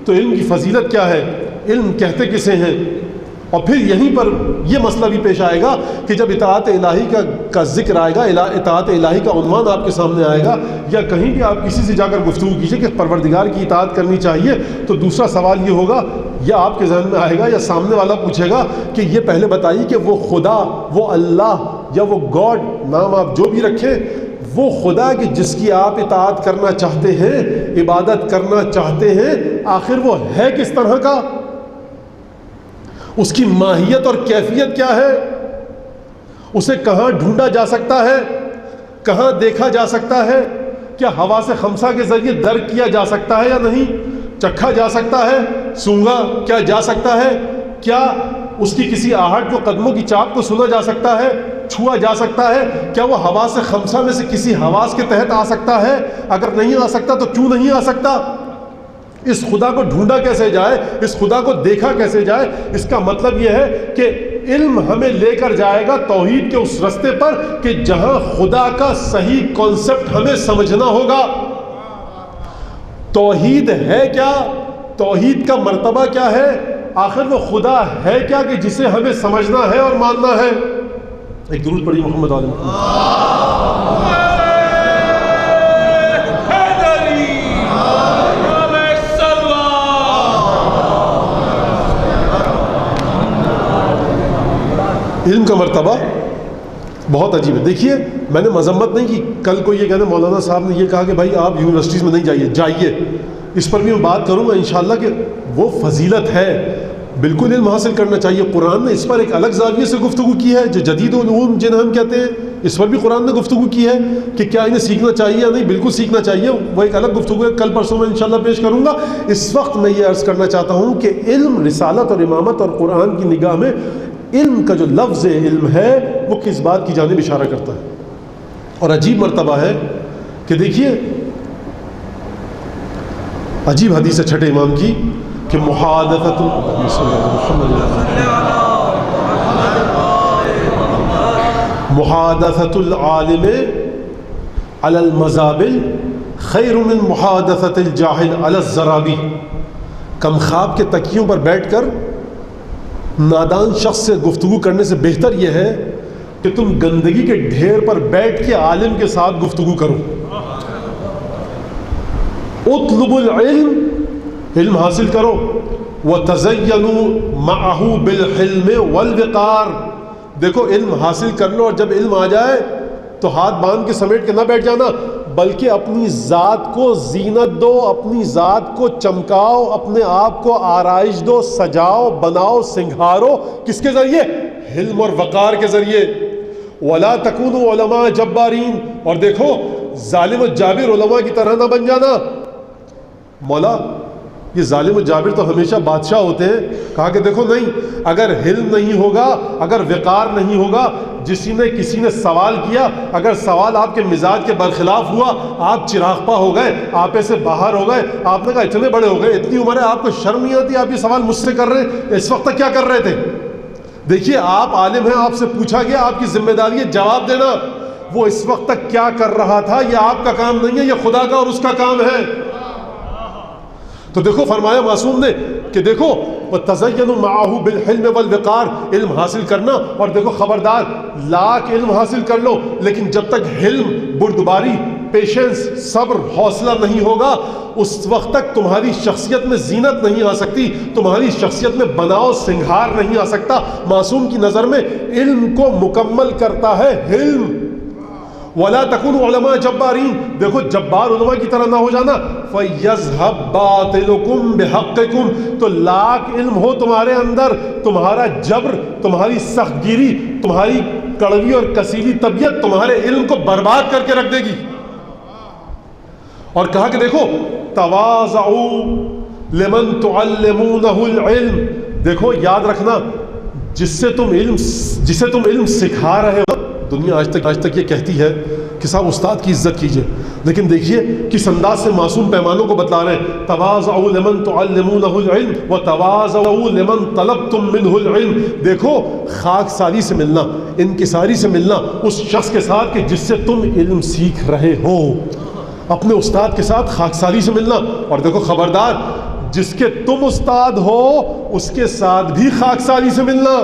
تو علم کی فضیلت کیا ہے، علم کہتے کسے ہیں، اور پھر یہیں پر یہ مسئلہ بھی پیش آئے گا کہ جب اطاعت الہی کا ذکر آئے گا، اطاعت الہی کا عنوان آپ کے سامنے آئے گا، یا کہیں بھی آپ کسی سے جا کر گفتگو کیجئے کہ پروردگار کی اطاعت کرنی چاہیے، تو دوسرا سوال یہ ہوگا، یا آپ کے ذہن میں آئے گا یا سامنے والا پوچھے گا کہ یہ پہلے بتائیے کہ وہ خدا، وہ اللہ یا وہ گاڈ، نام آپ جو بھی رکھیں، وہ خدا کہ جس کی آپ اطاعت کرنا چاہتے ہیں، عبادت کرنا چاہتے ہیں، آخر وہ ہے کس طرح کا، اس کی ماہیت اور کیفیت کیا ہے، اسے کہاں ڈھونڈا جا سکتا ہے، کہاں دیکھا جا سکتا ہے، کیا حواس خمسہ کے ذریعے درک کیا جا سکتا ہے یا نہیں؟ چکھا جا سکتا ہے؟ سونگا کیا جا سکتا ہے؟ کیا اس کی کسی آہٹ کو، قدموں کی چاپ کو سنا جا سکتا ہے؟ چھوا جا سکتا ہے؟ کیا وہ حواس خمسہ میں سے کسی حواس کے تحت آ سکتا ہے؟ اگر نہیں آ سکتا تو کیوں نہیں آ سکتا؟ اس خدا کو ڈھونڈا کیسے جائے؟ اس خدا کو دیکھا کیسے جائے؟ اس کا مطلب یہ ہے کہ علم ہمیں لے کر جائے گا توحید کے اس رستے پر کہ جہاں خدا کا صحیح کانسیپٹ ہمیں سمجھنا ہوگا۔ توحید ہے کیا؟ توحید کا مرتبہ کیا ہے؟ آخر وہ خدا ہے کیا کہ جسے ہمیں سمجھنا ہے اور ماننا ہے؟ ایک درود پڑھی محمد علیہ وسلم۔ علم کا مرتبہ بہت عجیب ہے۔ دیکھیے میں نے مذمت نہیں کی، کل کو یہ کہنا مولانا صاحب نے یہ کہا کہ بھائی آپ یونیورسٹیز میں نہیں جائیے، اس پر بھی میں بات کروں گا انشاءاللہ کہ وہ فضیلت ہے، بالکل علم حاصل کرنا چاہیے۔ قرآن نے اس پر ایک الگ زاویے سے گفتگو کی ہے، جو جدید علوم جنہیں ہم کہتے ہیں، اس پر بھی قرآن نے گفتگو کی ہے کہ کیا انہیں سیکھنا چاہیے یا نہیں، بالکل سیکھنا چاہیے، وہ ایک الگ گفتگو ہے، کل پرسوں میں انشاءاللہ پیش کروں گا۔ اس وقت میں یہ عرض کرنا چاہتا ہوں کہ علم، رسالت اور امامت اور قرآن کی نگاہ میں علم کا جو لفظ علم ہے وہ کس بات کی جانب اشارہ کرتا ہے؟ اور عجیب مرتبہ ہے کہ دیکھیے عجیب حدیث ہے چھٹے امام کی کہ محادثۃ العالم علی المزابل خیر من محادثۃ الجاہل علی الزرابی۔ کم خواب کے تکیوں پر بیٹھ کر نادان شخص سے گفتگو کرنے سے بہتر یہ ہے کہ تم گندگی کے ڈھیر پر بیٹھ کے عالم کے ساتھ گفتگو کرو۔ اطلب العلم، علم حاصل کرو، وتزینوا معه بالحلم والوقار۔ دیکھو علم حاصل کر لو اور جب علم آ جائے تو ہاتھ باندھ کے سمیٹ کے نہ بیٹھ جانا، بلکہ اپنی ذات کو زینت دو، اپنی ذات کو چمکاؤ، اپنے آپ کو آرائش دو، سجاؤ، بناؤ، سنگھارو۔ کس کے ذریعے؟ علم اور وقار کے ذریعے۔ وَلَا تَكُونُوا عُلَمَاءَ جَبَّارِينَ، اور دیکھو ظالم و جابر علماء کی طرح نہ بن جانا۔ مولا یہ ظالم و جابر تو ہمیشہ بادشاہ ہوتے ہیں، کہا کہ دیکھو نہیں، اگر علم نہیں ہوگا، اگر وقار نہیں ہوگا، کسی نے سوال کیا، اگر سوال آپ کے مزاج کے برخلاف ہوا، آپ چراغ پا ہو گئے، آپے سے باہر ہو گئے، آپ نے کہا اتنے بڑے ہو گئے، اتنی عمر ہے، آپ کو شرم نہیں آتی؟ آپ یہ سوال مجھ سے کر رہے ہیں، اس وقت تک کیا کر رہے تھے؟ دیکھیے آپ عالم ہیں، آپ سے پوچھا گیا، آپ کی ذمہ داری ہے جواب دینا۔ وہ اس وقت تک کیا کر رہا تھا یہ آپ کا کام نہیں ہے، یہ خدا کا اور اس کا کام ہے۔ تو دیکھو فرمایا معصوم نے کہ دیکھو وَتَزَيَّنُوا مَعَهُ بِالْحِلْمِ وَالْوِقَارِ، علم حاصل کرنا، اور دیکھو خبردار لاکھ علم حاصل کر لو لیکن جب تک علم، بردباری، پیشنس، صبر، حوصلہ نہیں ہوگا، اس وقت تک تمہاری شخصیت میں زینت نہیں آ سکتی، تمہاری شخصیت میں بناؤ سنگھار نہیں آ سکتا۔ معصوم کی نظر میں علم کو مکمل کرتا ہے علم۔ وَلَا تَكُونُوا عُلَمَاءَ جَبَّارِينَ، دیکھو جبار علماء کی طرح نہ ہو جانا۔ فَيَذْهَبْ بَاطِلُكُمْ بِحَقِّكُمْ، تو لاکھ علم ہو تمہارے اندر، تمہارا جبر، تمہاری سخت گیری، تمہاری کڑوی اور کسیلی طبیعت تمہارے علم کو برباد کر کے رکھ دے گی۔ اور کہا کہ دیکھو تواضعوا لمن تعلمونہ العلم، دیکھو یاد رکھنا جسے تم علم سکھا رہے ہو، دنیا آج تک یہ کہتی ہے کہ صاحب استاد کی عزت کیجئے، لیکن دیکھیے کس انداز سے معصوم پیمانوں کو بتلا رہے ہیں۔ تواضعوا لمن تعلمونہ العلم وتواضعوا لمن طلبتم منہ العلم، دیکھو خاک ساری سے ملنا، انکساری سے ملنا اس شخص کے ساتھ کہ جس سے تم علم سیکھ رہے ہو، اپنے استاد کے ساتھ خاکساری سے ملنا، اور دیکھو خبردار جس کے تم استاد ہو اس کے ساتھ بھی خاکساری سے ملنا۔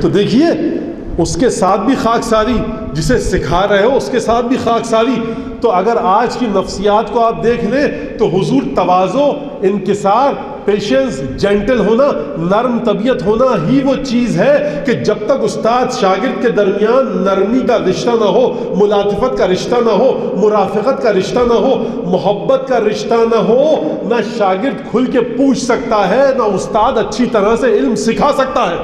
تو دیکھیے اس کے ساتھ بھی خاکساری، جسے سکھا رہے ہو اس کے ساتھ بھی خاکساری۔ تو اگر آج کی نفسیات کو آپ دیکھ لیں تو حضور تواضع، انکسار، پیشنس، جینٹل ہونا، نرم طبیعت ہونا ہی وہ چیز ہے کہ جب تک استاد شاگرد کے درمیان نرمی کا رشتہ نہ ہو، ملاطفت کا رشتہ نہ ہو، مرافقت کا رشتہ نہ ہو، محبت کا رشتہ نہ ہو، نہ شاگرد کھل کے پوچھ سکتا ہے، نہ استاد اچھی طرح سے علم سکھا سکتا ہے۔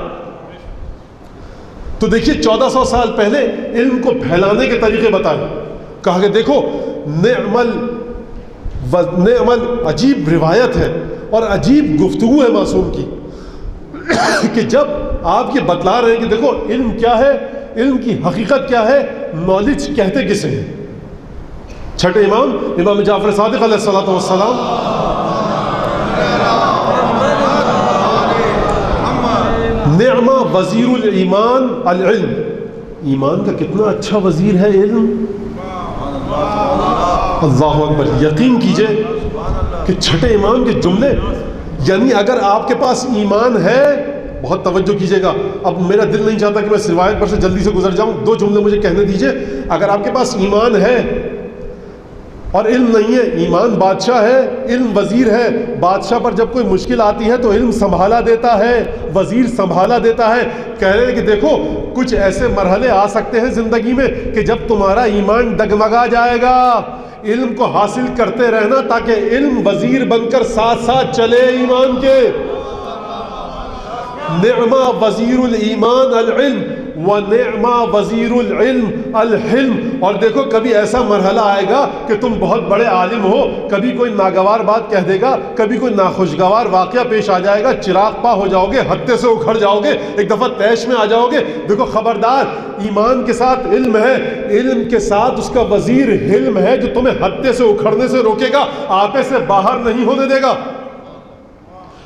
تو دیکھیے 1400 سال پہلے علم کو پھیلانے کے طریقے بتائے. کہا کہ دیکھو نعمل عجیب روایت ہے اور عجیب گفتگو ہے معصوم کی کہ جب آپ یہ بتلا رہے ہیں کہ دیکھو علم کیا ہے, علم کی حقیقت کیا ہے, نالج کہتے کسے ہیں. چھٹے امام جعفر صادق علیہ السلام نعم وزیر الایمان العلم, ایمان کا کتنا اچھا وزیر ہے علم. اللہ اکبر. یقین کیجئے کہ چھٹے امام کے جملے, یعنی اگر آپ کے پاس ایمان ہے, بہت توجہ کیجئے گا, اب میرا دل نہیں چاہتا کہ میں اس روایت پر سے جلدی سے گزر جاؤں, 2 جملے مجھے کہنے دیجئے. اگر آپ کے پاس ایمان ہے اور علم نہیں ہے, ایمان بادشاہ ہے, علم وزیر ہے. بادشاہ پر جب کوئی مشکل آتی ہے تو علم سنبھالا دیتا ہے, وزیر سنبھالا دیتا ہے. کہہ رہے ہیں کہ دیکھو کچھ ایسے مرحلے آ سکتے ہیں زندگی میں کہ جب تمہارا ایمان ڈگمگا جائے گا. علم کو حاصل کرتے رہنا تاکہ علم وزیر بن کر ساتھ ساتھ چلے ایمان کے. نعم وزیر الایمان العلم و نعم وزیر العلم الحلم. اور دیکھو کبھی ایسا مرحلہ آئے گا کہ تم بہت بڑے عالم ہو, کبھی کوئی ناگوار بات کہہ دے گا, کبھی کوئی ناخوشگوار واقعہ پیش آ جائے گا, چراغ پا ہو جاؤ گے, ہتے سے اکھڑ جاؤ گے, ایک دفعہ تیش میں آ جاؤ گے. دیکھو خبردار, ایمان کے ساتھ علم ہے, علم کے ساتھ اس کا وزیر حلم ہے جو تمہیں ہتے سے اکھڑنے سے روکے گا, آپے سے باہر نہیں ہونے دے گا.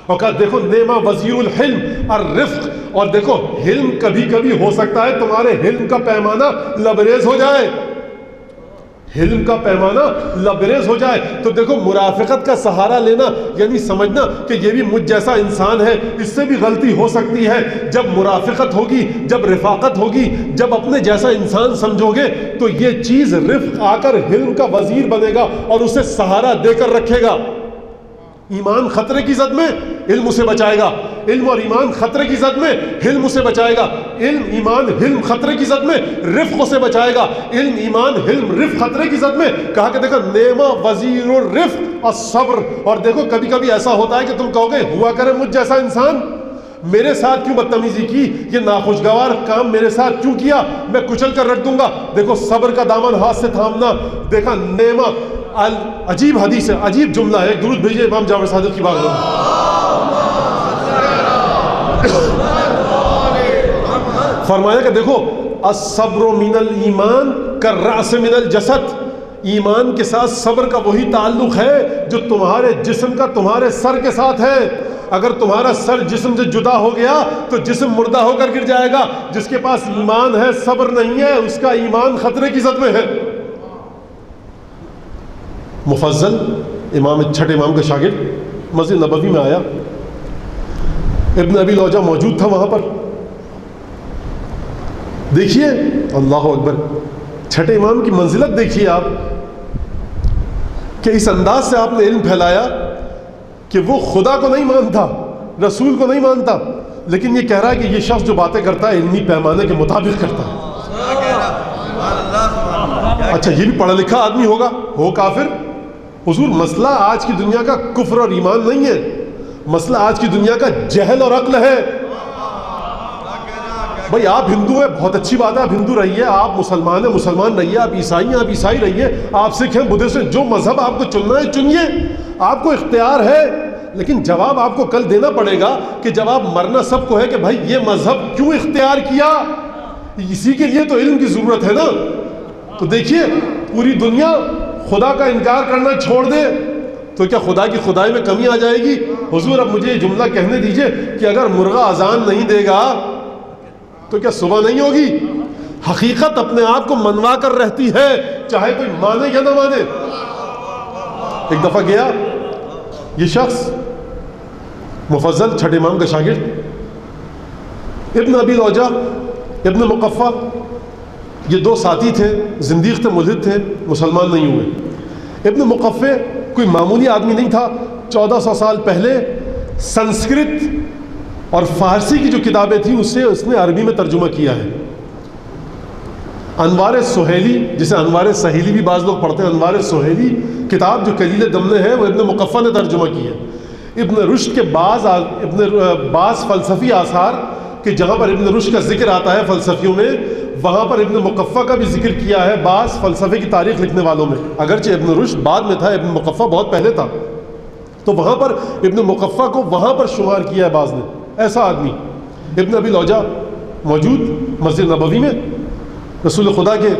اور کہا دیکھو نعم وزیر الحلم الرفق. اور دیکھو حلم کبھی کبھی ہو سکتا ہے تمہارے حلم کا پیمانہ لبریز ہو جائے, حلم کا پیمانہ لبریز ہو جائے. تو دیکھو مرافقت کا سہارا لینا یعنی سمجھنا کہ یہ بھی مجھ جیسا انسان ہے, اس سے بھی غلطی ہو سکتی ہے. جب مرافقت ہوگی, جب رفاقت ہوگی, جب اپنے جیسا انسان سمجھو گے تو یہ چیز رفق آ کر حلم کا وزیر بنے گا اور اسے سہارا دے کر رکھے گا. ایمان خطرے کی زد میں, علم اسے بچائے گا. علم اور ایمان خطرے کی زد میں, علم اسے بچائے گا. علم ایمان حلم خطرے کی زد میں, رفق اسے بچائے گا. علم ایمان حلم رفق خطرے کی زد میں. کہا کہ دیکھو نعم وزیر الرفق الصبر. اور دیکھو کبھی کبھی ایسا ہوتا ہے کہ تم کہو گے ہوا کرے مجھ جیسا انسان, میرے ساتھ کیوں بدتمیزی کی, یہ ناخوشگوار کام میرے ساتھ کیوں کیا, میں کچل کر رکھ دوں گا. دیکھو صبر کا دامن ہاتھ سے تھامنا. دیکھا نعم, عجیب حدیث ہے, عجیب جملہ ہے. درود بھیجیے امام جعفر صادق کی بات میں. فرمایا کہ دیکھو الصبر من الایمان کالرأس من الجسد. ایمان کے ساتھ صبر کا وہی تعلق ہے جو تمہارے جسم کا تمہارے سر کے ساتھ ہے. اگر تمہارا سر جسم سے جدا ہو گیا تو جسم مردہ ہو کر گر جائے گا. جس کے پاس ایمان ہے صبر نہیں ہے, اس کا ایمان خطرے کی زد میں ہے. مفضل امام, چھٹے امام کا شاگرد مسجد نبوی میں آیا, ابن ابی لوجہ موجود تھا وہاں پر. دیکھیے اللہ اکبر, چھٹے امام کی منزلت دیکھیے آپ کہ اس انداز سے آپ نے علم پھیلایا کہ وہ خدا کو نہیں مانتا, رسول کو نہیں مانتا, لیکن یہ کہہ رہا ہے کہ یہ شخص جو باتیں کرتا ہے علمی پیمانے کے مطابق کرتا ہے. اچھا یہ بھی پڑھا لکھا آدمی ہوگا, ہو کافر. حضور مسئلہ آج کی دنیا کا کفر اور ایمان نہیں ہے, مسئلہ آج کی دنیا کا جہل اور عقل ہے. بھائی آپ ہندو ہیں, بہت اچھی بات ہے, آپ ہندو رہیے, آپ مسلمان ہیں, مسلمان رہیے, آپ عیسائی ہیں, آپ عیسائی رہیے, آپ سکھ ہیں, بدھسٹ ہیں, جو مذہب آپ کو چننا ہے چنیے, آپ کو اختیار ہے. لیکن جواب آپ کو کل دینا پڑے گا کہ جب آپ مرنا سب کو ہے کہ بھائی یہ مذہب کیوں اختیار کیا, اسی کے لیے تو علم کی ضرورت ہے نا. تو دیکھیے پوری دنیا خدا کا انکار کرنا چھوڑ دے تو کیا خدا کی خدائی میں کمی آ جائے گی؟ حضور اب مجھے یہ جملہ کہنے دیجئے کہ اگر مرغہ اذان نہیں دے گا تو کیا صبح نہیں ہوگی؟ حقیقت اپنے آپ کو منوا کر رہتی ہے, چاہے کوئی مانے یا نہ مانے. ایک دفعہ گیا یہ شخص مفضل چھٹے امام کا شاگرد ابن ابی لوجہ, ابن مقفع, یہ دو ساتھی تھے, زندیق تھے, ملحد تھے, مسلمان نہیں ہوئے. ابن مقفع کوئی معمولی آدمی نہیں تھا. 1400 سال پہلے سنسکرت اور فارسی کی جو کتابیں تھیں اسے اس نے عربی میں ترجمہ کیا ہے. انوار سہیلی, جسے انوار سہیلی بھی بعض لوگ پڑھتے ہیں, انوار سہیلی کتاب جو کلیل دمنہ ہے وہ ابن مقفع نے ترجمہ کی ہے. ابن رشد کے بعض فلسفی آثار کہ جہاں پر ابن رشد کا ذکر آتا ہے فلسفیوں میں، وہاں پر ابن مقفع کا بھی ذکر کیا ہے بعض فلسفے کی تاریخ لکھنے والوں میں، اگرچہ ابن رشد بعد میں تھا، ابن مقفع بہت پہلے تھا، تو وہاں پر ابن مقفع کو وہاں پر شمار کیا ہے بعض نے. ایسا آدمی ابن ابی لوجا موجود مسجد نبوی میں، رسول خدا کے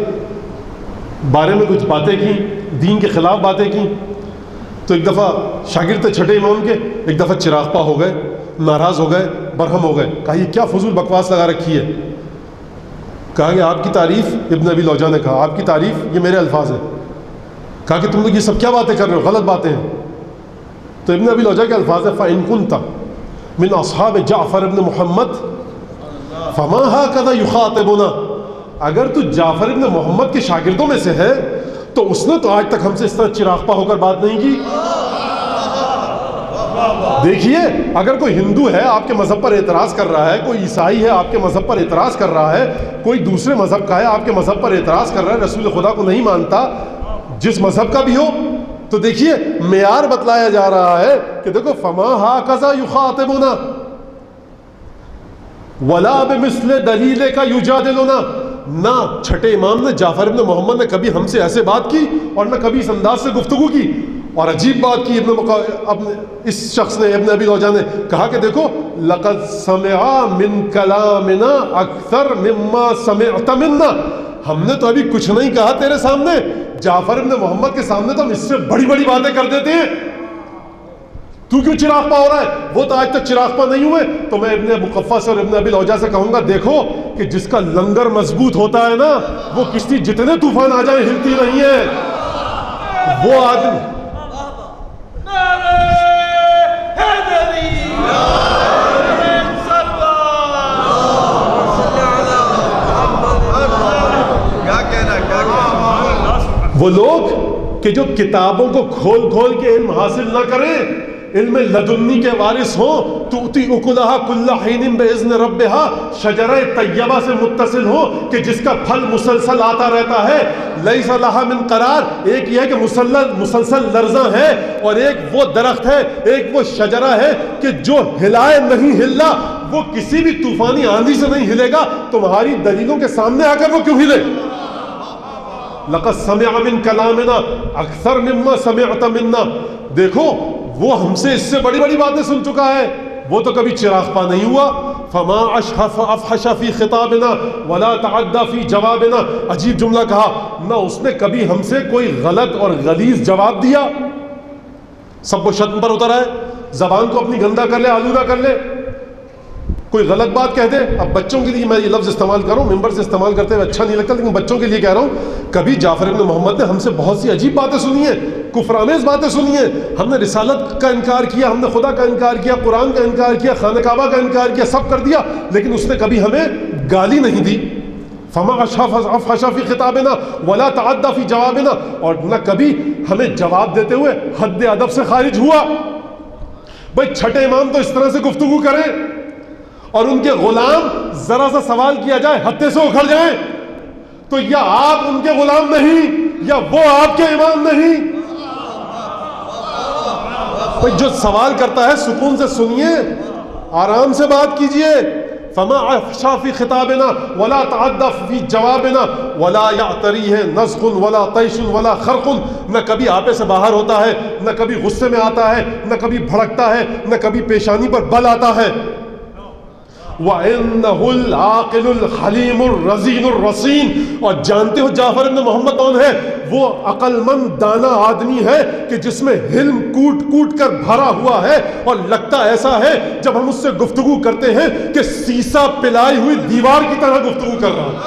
بارے میں کچھ باتیں کی، دین کے خلاف باتیں کی، تو ایک دفعہ شاگرد تھے چھٹے امام کے، ایک دفعہ چراغ پا ہو گئے، ناراض ہو گئے، برہم ہو گئے، کہا یہ کیا فضول بکواس لگا رکھی ہے. کہا کہ آپ کی تعریف، ابن ابی لوجا نے کہا آپ کی تعریف یہ میرے الفاظ ہیں. کہا کہ تم لوگ یہ سب کیا باتیں کر رہے ہو، غلط باتیں ہیں. تو ابن ابی لوجا کے الفاظ ہیں فَإِن كُنْتَ من اصحاب جعفر ابن محمد فما هكذا يخاطبنا، اگر تو جعفر ابن محمد کے شاگردوں میں سے ہے تو اس نے تو آج تک ہم سے اس طرح چراغ پا ہو کر بات نہیں کی. دیکھیے اگر کوئی ہندو ہے آپ کے مذہب پر اعتراض کر رہا ہے، کوئی عیسائی ہے آپ کے مذہب پر اعتراض کر رہا ہے، کوئی دوسرے مذہب کا ہے آپ کے مذہب پر اعتراض کر رہا ہے، رسول خدا کو نہیں مانتا، جس مذہب کا بھی ہو، تو دیکھیے معیار بتلایا جا رہا ہے کہ دیکھو فما ہاکذا یخاطبنا ولا بمثل دلیلک یجادلنا، نہ چھٹے امام نے جعفر ابن محمد نے کبھی ہم سے ایسے بات کی اور نہ کبھی اس انداز سے گفتگو کی. اور عجیب بات کی اس شخص نے، ابن ابی لوجا نے کہا کہ دیکھو لقد سمع من کلامنا اکثر مما سمعت منا، ہم نے تو ابھی کچھ نہیں کہا تیرے سامنے، جعفر ابن محمد کے سامنے تو ہم اس سے بڑی بڑی باتیں کر دیتے ہیں، تو کیوں چراغ پا ہو رہا ہے؟ وہ تو آج تک چراغ پا نہیں ہوئے. تو میں ابن مقفع سے اور ابن ابی لوجا سے کہوں گا دیکھو کہ جس کا لنگر مضبوط ہوتا ہے نا، وہ کشتی جتنے طوفان آ جائیں ہلتی نہیں ہے. وہ آدمی وہ لوگ کہ جو کتابوں کو کھول کھول کے علم حاصل نہ کریں، علم لدنی کے وارث ہوں، تؤتی اکلہا کل حین باذن ربہا، شجرہ طیبہ سے متصل ہو کہ جس کا پھل مسلسل آتا رہتا ہے، لیس لہا من قرار، ایک یہ ہے کہ مسلسل لرزاں ہے، اور ایک وہ درخت ہے، ایک وہ شجرہ ہے کہ جو ہلائے نہیں ہلنا، وہ کسی بھی طوفانی آندھی سے نہیں ہلے گا. تمہاری دلیلوں کے سامنے آ کر وہ کیوں ہلے؟ لقد سمع من کلامنا اکثر مما سمعت منا، دیکھو وہ ہم سے اس سے بڑی بڑی باتیں سن چکا ہے، وہ تو کبھی چراغ پا نہیں ہوا. فما افحش فی خطابنا ولا تعدى فی جوابنا، عجیب جملہ کہا، نہ اس نے کبھی ہم سے کوئی غلط اور غلیظ جواب دیا. سب و شتم پر اتر آئے، زبان کو اپنی گندا کر لے، آلودہ کر لے، کوئی غلط بات کہہ دے. اب بچوں کے لیے میں یہ لفظ استعمال کروں، ممبر سے استعمال کرتے ہوئے اچھا نہیں لگتا، لیکن بچوں کے لیے کہہ رہا ہوں، کبھی جعفر ابن محمد نے ہم سے بہت سی عجیب باتیں سنی ہیں، کفرآمیز باتیں سنی ہیں. ہم نے رسالت کا انکار کیا، ہم نے خدا کا انکار کیا، قرآن کا انکار کیا، خانہ کعبہ کا انکار کیا، سب کر دیا، لیکن اس نے کبھی ہمیں گالی نہیں دی. فما افحش فی خطابنا ولا تعدى فی جوابنا، اور نہ کبھی ہمیں جواب دیتے ہوئے حد ادب سے خارج ہوا. بھائی چھٹے امام تو اس طرح سے گفتگو کریں اور ان کے غلام ذرا سا سوال کیا جائے ہتھے سے اکھڑ جائیں، تو یا آپ ان کے غلام نہیں یا وہ آپ کے امام نہیں. جو سوال کرتا ہے سکون سے سنیے، آرام سے بات کیجئے. فما افحش فی خطابنا ولا تعدى فی جوابنا ولا یعتریہ نزغ ولا طیش ولا خرق، نہ کبھی آپے سے باہر ہوتا ہے، نہ کبھی غصے میں آتا ہے، نہ کبھی بھڑکتا ہے، نہ کبھی پیشانی پر بل آتا ہے. وَإِنَّهُ الْعَاقِلُ الْحَلِيمُ الرَّزِينُ الرَّصِينُ، اور جانتے ہو جعفر ابن محمد کون ہے؟ وہ عقل مند دانا آدمی ہے کہ جس میں حلم کوٹ کوٹ کر بھرا ہوا ہے، اور لگتا ایسا ہے جب ہم اس سے گفتگو کرتے ہیں کہ سیسا پلائی ہوئی دیوار کی طرح گفتگو کر رہا ہے.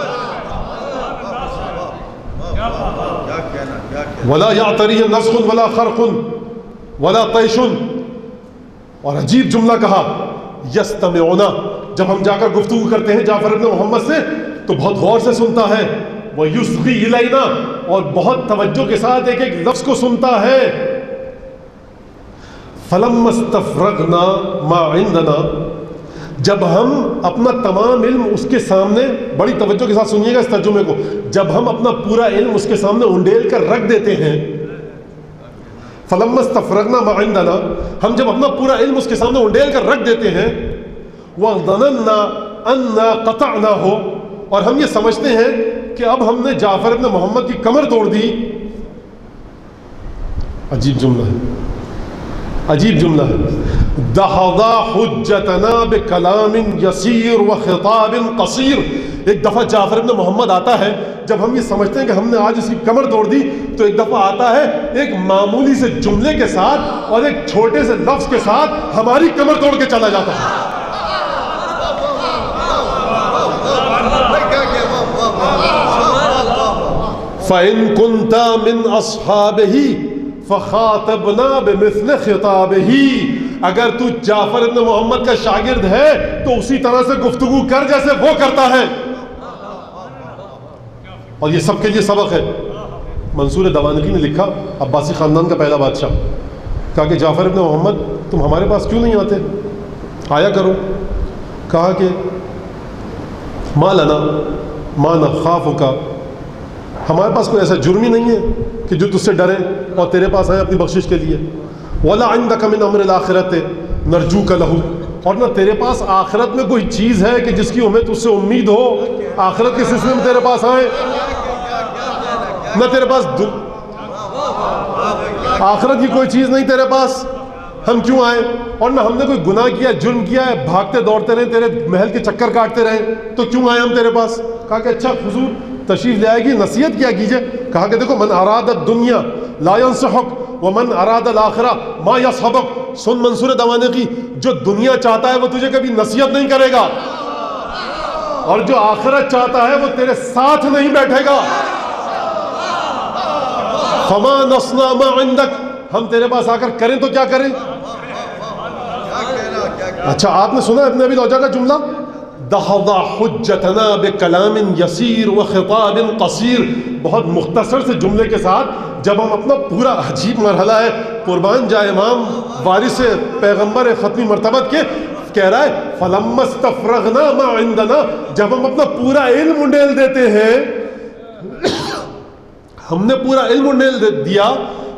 وَلَا يَعْتَرِيهِ نَزْغٌ وَلَا خَرْقٌ وَلَا طَيْشٌ، اور عجیب جملہ کہا یستمعون، جب ہم جا کر گفتگو کرتے ہیں جعفر ابن محمد سے تو بہت غور سے سنتا ہے. وَيُصْغِي إِلَيْنَا، اور بہت توجہ کے ساتھ ایک ایک لفظ کو سنتا ہے. فَلَمَّا اسْتَفْرَغْنَا مَا عِنْدَنَا، جب ہم اپنا تمام علم اس کے سامنے، بڑی توجہ کے ساتھ سنیے گا اس ترجمے کو، جب ہم اپنا پورا علم اس کے سامنے انڈیل کر رکھ دیتے ہیں، فَلَمَّا اسْتَفْرَغْنَا مَا عِنْدَنَا، ہم جب اپنا پورا علم اس کے سامنے انڈیل کر رکھ دیتے ہیں، وَظَنَنَّا انا قطعنا ہو، اور ہم یہ سمجھتے ہیں کہ اب ہم نے جعفر ابن محمد کی کمر توڑ دی. عجیب جملہ ہے، عجیب جملہ ہے. دحضا حجتنا بکلام یسیر وخطاب قصیر. ایک دفعہ جعفر ابن محمد آتا ہے، جب ہم یہ سمجھتے ہیں کہ ہم نے آج اس کی کمر توڑ دی، تو ایک دفعہ آتا ہے ایک معمولی سے جملے کے ساتھ اور ایک چھوٹے سے لفظ کے ساتھ ہماری کمر توڑ کے چلا جاتا ہے. فَإِن كُنْتَ مِنْ أَصْحَابِهِ فَخَاطِبْنَا بِمِثْلِ خِطَابِهِ. اگر تو جعفر ابن محمد کا شاگرد ہے تو اسی طرح سے گفتگو کر جیسے وہ کرتا ہے. اور یہ سب کے لیے سبق ہے. منصور دوانقی نے لکھا، عباسی خاندان کا پہلا بادشاہ، کہا کہ جعفر ابن محمد تم ہمارے پاس کیوں نہیں آتے، آیا کرو. کہا کہ ما لنا ما نخافک، ہمارے پاس کوئی ایسا جرم ہی نہیں ہے کہ جو تجھ سے ڈرے اور تیرے پاس آئے اپنی بخشش کے لیے. ولا عندک من امر الاخرۃ نرجوک لہ، اور نہ تیرے پاس آخرت میں کوئی چیز ہے کہ جس کی ہمیں تجھ سے امید ہو آخرت کے سلسلے میں تیرے پاس آئے. نہ تیرے پاس آخرت کی کوئی چیز نہیں تیرے پاس، ہم کیوں آئے؟ اور نہ ہم نے کوئی گناہ کیا، جرم کیا ہے، بھاگتے دوڑتے رہے، تیرے محل کے چکر کاٹتے رہے، تو کیوں آئے ہم تیرے پاس؟ کہا کہ اچھا حضور تشریف لے آئے گی، نصیحت کیا کیجئے. کہا کہ دیکھو من اراد الدنیا لا ينصحک ومن اراد الاخرہ ما یصحبک. سن منصور دوانقی، جو دنیا چاہتا ہے وہ تجھے کبھی نصیحت نہیں کرے گا، اور جو آخرت چاہتا ہے وہ تیرے ساتھ نہیں بیٹھے گا. فما نصنع ما عندک، ہم تیرے پاس آ کر کریں تو کیا کریں؟ اچھا آپ نے سنا ابن ابی لوجا کا جملہ، دحض حجتنا بکلام یسیر وخطاب قصیر. بہت مختصر سے جملے کے ساتھ جب ہم اپنا پورا عجیب مرحلہ ہے، قربان جائے امام وارث پیغمبر ختمی مرتبت کے، کہہ رہا ہے فلما استفرغنا ما عندنا، جب ہم اپنا پورا علم انڈیل دیتے ہیں، ہم نے پورا علم انڈیل دیا،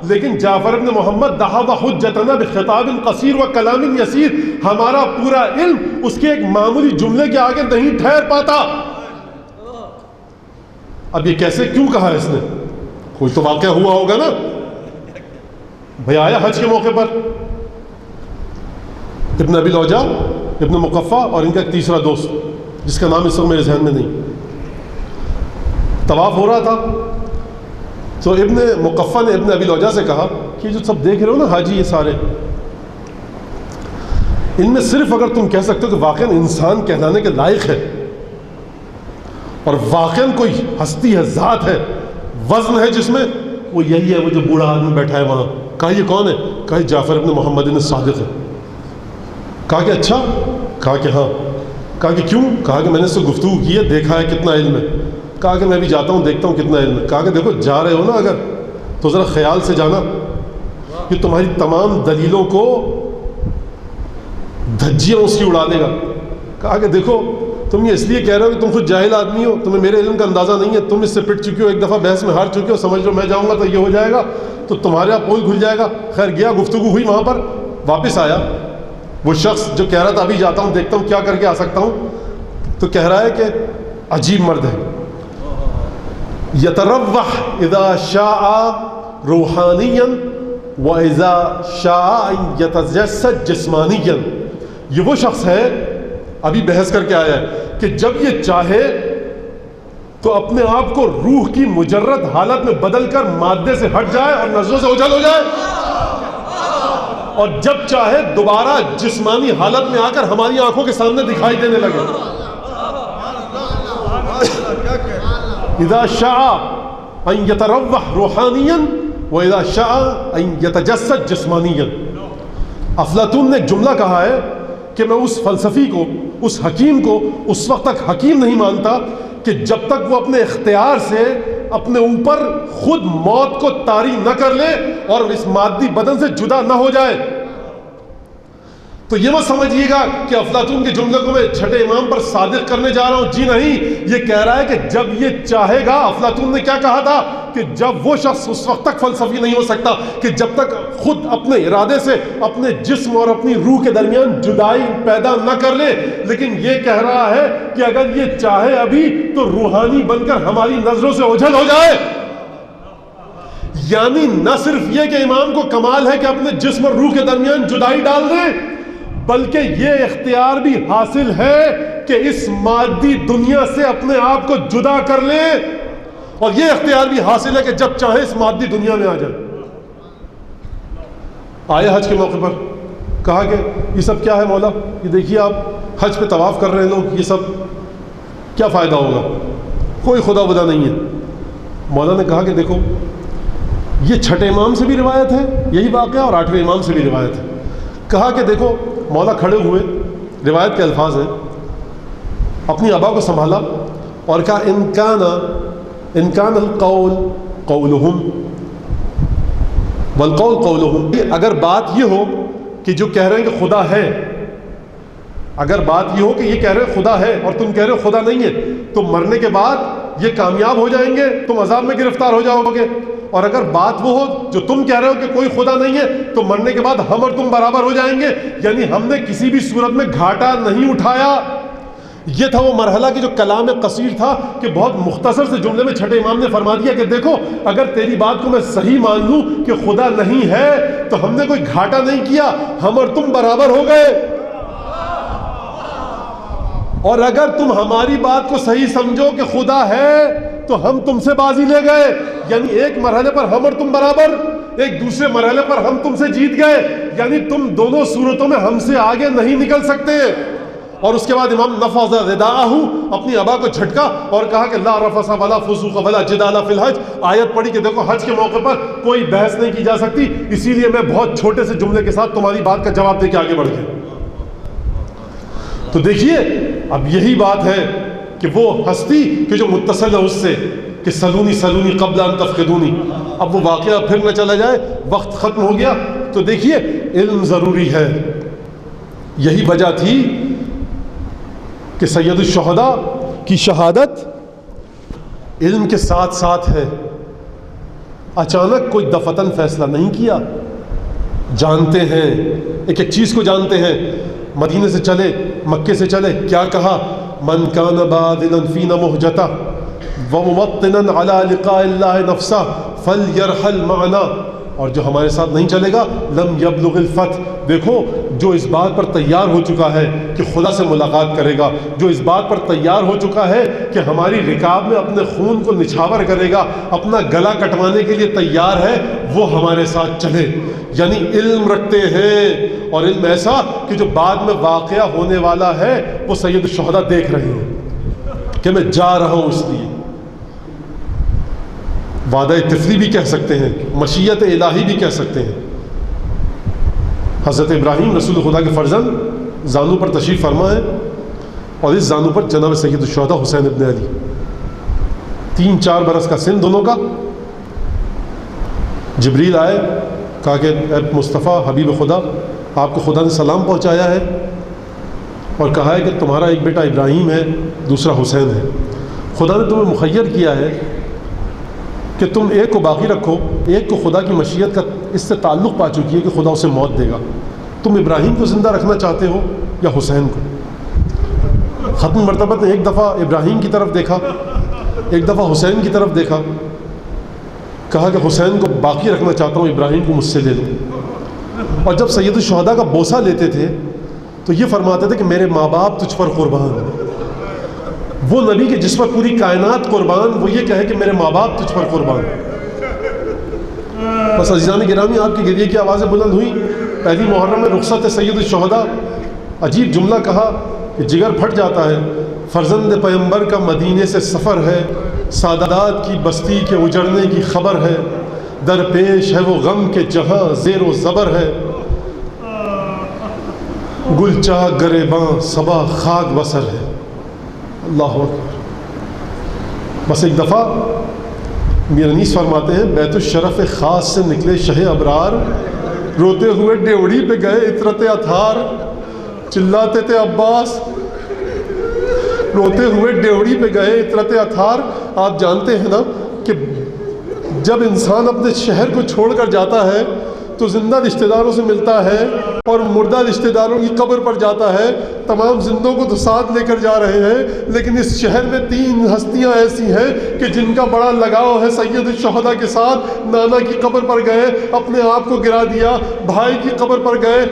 لیکن جعفر ابن محمد دحض حجتنا بخطاب قصیر و کلام یسیر، ہمارا پورا علم اس کے ایک معمولی جملے کے آگے نہیں ٹھہر پاتا. اب یہ کیسے کیوں کہا اس نے؟ کوئی تو واقعہ ہوا ہوگا نا. بھئی آیا حج کے موقع پر ابن ابی لوجا، ابن مقفع اور ان کا ایک تیسرا دوست جس کا نام اس وقت میرے ذہن میں نہیں، طواف ہو رہا تھا، تو ابن مقفع نے ابن ابی لوجا سے کہا کہ جو سب دیکھ رہے ہو نا حاجی یہ سارے، ان میں صرف اگر تم کہہ سکتے ہو کہ واقعاً انسان کہلانے کے لائق ہے اور واقعاً کوئی ہستی ہے، ذات ہے، وزن ہے جس میں، وہ یہی ہے، وہ جو بوڑھا آدمی بیٹھا ہے وہاں. کہا یہ کون ہے؟ کہا یہ جعفر ابن محمد الصادق ہے. کہا کہ اچھا؟ کہا کہ ہاں. کہا کہ کیوں؟ کہا کہ میں نے اس سے گفتگو کی ہے، دیکھا ہے کتنا علم ہے. کہا کہ میں بھی جاتا ہوں دیکھتا ہوں کتنا علم ہے. کہا کہ دیکھو جا رہے ہو نا اگر تو ذرا خیال سے جانا، کہ تمہاری تمام دلیلوں کو دھجیاں اس کی اڑا دے گا. کہا کہ دیکھو تم یہ اس لیے کہہ رہے ہو کہ تم خود جاہل آدمی ہو، تمہیں میرے علم کا اندازہ نہیں ہے، تم اس سے پٹ چکی ہو، ایک دفعہ بحث میں ہار چکی ہو، سمجھ لو میں جاؤں گا تو یہ ہو جائے گا، تو تمہارے آپ پول کھل جائے گا. خیر گیا، گفتگو ہوئی وہاں پر، واپس آیا وہ شخص جو کہہ رہا تھا ابھی جاتا ہوں دیکھتا ہوں کیا کر کے آ سکتا ہوں، تو کہہ رہا ہے کہ عجیب مرد ہے، یتروح اذا شاء روحانیا واذا شاء یتجسد جسمانیا. یہ وہ شخص ہے، ابھی بحث کر کے آیا ہے، کہ جب یہ چاہے تو اپنے آپ کو روح کی مجرد حالت میں بدل کر مادے سے ہٹ جائے اور نظروں سے اوجھل ہو جائے، اور جب چاہے دوبارہ جسمانی حالت میں آ کر ہماری آنکھوں کے سامنے دکھائی دینے لگے. اذا شاء ان یتروح روحانیا واذا شاء ان یتجسد جسمانیا. افلاطون نے ایک جملہ کہا ہے کہ میں اس فلسفی کو، اس حکیم کو اس وقت تک حکیم نہیں مانتا کہ جب تک وہ اپنے اختیار سے اپنے اوپر خود موت کو طاری نہ کر لے اور اس مادی بدن سے جدا نہ ہو جائے. تو یہ مت سمجھیے گا کہ افلاطون کے جملے کو میں چھٹے امام پر صادق کرنے جا رہا ہوں، جی نہیں، یہ کہہ رہا ہے کہ جب یہ چاہے گا، افلاطون نے کیا کہا تھا کہ جب وہ شخص اس وقت تک فلسفی نہیں ہو سکتا کہ جب تک خود اپنے ارادے سے اپنے جسم اور اپنی روح کے درمیان جدائی پیدا نہ کر لے، لیکن یہ کہہ رہا ہے کہ اگر یہ چاہے ابھی تو روحانی بن کر ہماری نظروں سے اوجھل ہو جائے۔ یعنی نہ صرف یہ کہ امام کو کمال ہے کہ اپنے جسم اور روح کے درمیان جدائی ڈال دیں، بلکہ یہ اختیار بھی حاصل ہے کہ اس مادی دنیا سے اپنے آپ کو جدا کر لیں، اور یہ اختیار بھی حاصل ہے کہ جب چاہے اس مادی دنیا میں آ جائیں۔ آئے حج کے موقع پر کہا کہ یہ سب کیا ہے مولا، یہ دیکھیے آپ حج پہ طواف کر رہے ہیں لوگ، یہ سب کیا فائدہ ہوگا، کوئی خدا ودا نہیں ہے۔ مولا نے کہا کہ دیکھو یہ چھٹے امام سے بھی روایت ہے یہی واقعہ، اور 8ویں امام سے بھی روایت ہے۔ کہا کہ دیکھو، مولا کھڑے ہوئے، روایت کے الفاظ ہیں، اپنی آبا کو سنبھالا اور کہا ان کان القول قولہم والقول قولہم، اگر بات یہ ہو کہ جو کہہ رہے ہیں کہ خدا ہے، اگر بات یہ ہو کہ یہ کہہ رہے ہیں خدا ہے اور تم کہہ رہے ہو خدا نہیں ہے، تو مرنے کے بعد یہ کامیاب ہو جائیں گے، تم عذاب میں گرفتار ہو جاؤ گے، اور اگر بات وہ ہو جو تم کہہ رہے ہو کہ کوئی خدا نہیں ہے تو مرنے کے بعد ہم اور تم برابر ہو جائیں گے۔ یعنی ہم نے کسی بھی صورت میں گھاٹا نہیں اٹھایا۔ یہ تھا وہ مرحلہ کہ جو کلام قصیر تھا کہ بہت مختصر سے جملے میں چھٹے امام نے فرما دیا کہ دیکھو اگر تیری بات کو میں صحیح مان لوں کہ خدا نہیں ہے تو ہم نے کوئی گھاٹا نہیں کیا، ہم اور تم برابر ہو گئے، اور اگر تم ہماری بات کو صحیح سمجھو کہ خدا ہے تو ہم تم سے بازی لے گئے۔ یعنی ایک مرحلے پر ہم اور تم برابر، ایک دوسرے مرحلے پر ہم تم سے جیت گئے، یعنی تم دونوں صورتوں میں ہم سے آگے نہیں نکل سکتے۔ اور اس کے بعد امام نفض رداءہ، اپنی ابا کو جھٹکا اور کہا کہ لا رفث ولا فسوق ولا جدال فی الحج، آیت پڑھی کہ دیکھو حج کے موقع پر کوئی بحث نہیں کی جا سکتی، اسی لیے میں بہت چھوٹے سے جملے کے ساتھ تمہاری بات کا جواب دے کے آگے بڑھ گیا۔ تو دیکھیے اب یہی بات ہے کہ وہ ہستی کہ جو متصل ہے اس سے کہ سلونی سلونی قبل ان تفقدونی، اب وہ واقعہ پھر نہ چلا جائے، وقت ختم ہو گیا۔ تو دیکھیے علم ضروری ہے، یہی وجہ تھی کہ سید الشہداء کی شہادت علم کے ساتھ ساتھ ہے، اچانک کوئی دفتن فیصلہ نہیں کیا، جانتے ہیں ایک ایک چیز کو جانتے ہیں۔ مدینے سے چلے، مکے سے چلے، کیا کہا؟ من کان بادلا فینا مہجتا وموطنا علی لقاء اللہ نفسا فلیرحل معنا، اور جو ہمارے ساتھ نہیں چلے گا لم یبلغ الفتح۔ دیکھو جو اس بات پر تیار ہو چکا ہے کہ خدا سے ملاقات کرے گا، جو اس بات پر تیار ہو چکا ہے کہ ہماری رکاب میں اپنے خون کو نچھاور کرے گا، اپنا گلا کٹوانے کے لیے تیار ہے، وہ ہمارے ساتھ چلے۔ یعنی علم رکھتے ہیں، اور علم ایسا کہ جو بعد میں واقعہ ہونے والا ہے وہ سید الشہداء دیکھ رہے ہیں کہ میں جا رہا ہوں، اس لیے وعدہ طفلی بھی کہہ سکتے ہیں، مشیت الہی بھی کہہ سکتے ہیں۔ حضرت ابراہیم رسول خدا کے فرزند زانو پر تشریف فرما ہے، اور اس زانو پر جناب سید الشہداء حسین ابن علی، 3-4 برس کا سن دونوں کا۔ جبریل آئے، کہا کہ اے مصطفیٰ حبیب خدا، آپ کو خدا نے سلام پہنچایا ہے اور کہا ہے کہ تمہارا ایک بیٹا ابراہیم ہے، دوسرا حسین ہے، خدا نے تمہیں مخیر کیا ہے کہ تم ایک کو باقی رکھو، ایک کو خدا کی مشیت کا اس سے تعلق پا چکی ہے کہ خدا اسے موت دے گا، تم ابراہیم کو زندہ رکھنا چاہتے ہو یا حسین کو؟ ختم مرتبہ نے ایک دفعہ ابراہیم کی طرف دیکھا، ایک دفعہ حسین کی طرف دیکھا، کہا کہ حسین کو باقی رکھنا چاہتا ہوں، ابراہیم کو مجھ سے لے لو۔ اور جب سید الشہداء کا بوسہ لیتے تھے تو یہ فرماتے تھے کہ میرے ماں باپ تجھ پر قربان، وہ نبی کے جس پر پوری کائنات قربان، وہ یہ کہے کہ میرے ماں باپ تجھ پر قربان۔ بس عزیزان گرامی، آپ کی گریے کی آوازیں بلند ہوئی، پہلی محرم میں رخصت سید الشہداء، عجیب جملہ کہا کہ جگر پھٹ جاتا ہے، فرزند پیمبر کا مدینے سے سفر ہے، سادات کی بستی کے اجڑنے کی خبر ہے، درپیش ہے وہ غم کے جہاں زیر و زبر ہے، گل چاہ گریباں صبا خاک بسر ہے۔ اللہ اکبر۔ بس ایک دفعہ میر انیس فرماتے ہیں بیت الشرف خاص سے نکلے شہ ابرار، روتے ہوئے ڈیوڑی پہ گئے عطرت اطہار، چلاتے تھے عباس، روتے ہوئے ڈیوڑی پہ گئے اطرت اطہار۔ آپ جانتے ہیں نا کہ جب انسان اپنے شہر کو چھوڑ کر جاتا ہے تو زندہ رشتہ داروں سے ملتا ہے اور مردہ رشتہ داروں کی قبر پر جاتا ہے۔ تمام زندوں کو تو ساتھ لے کر جا رہے ہیں، لیکن اس شہر میں 3 ہستیاں ایسی ہیں کہ جن کا بڑا لگاؤ ہے سید الشہداء کے ساتھ۔ نانا کی قبر پر گئے، اپنے آپ کو گرا دیا، بھائی کی قبر پر گئے،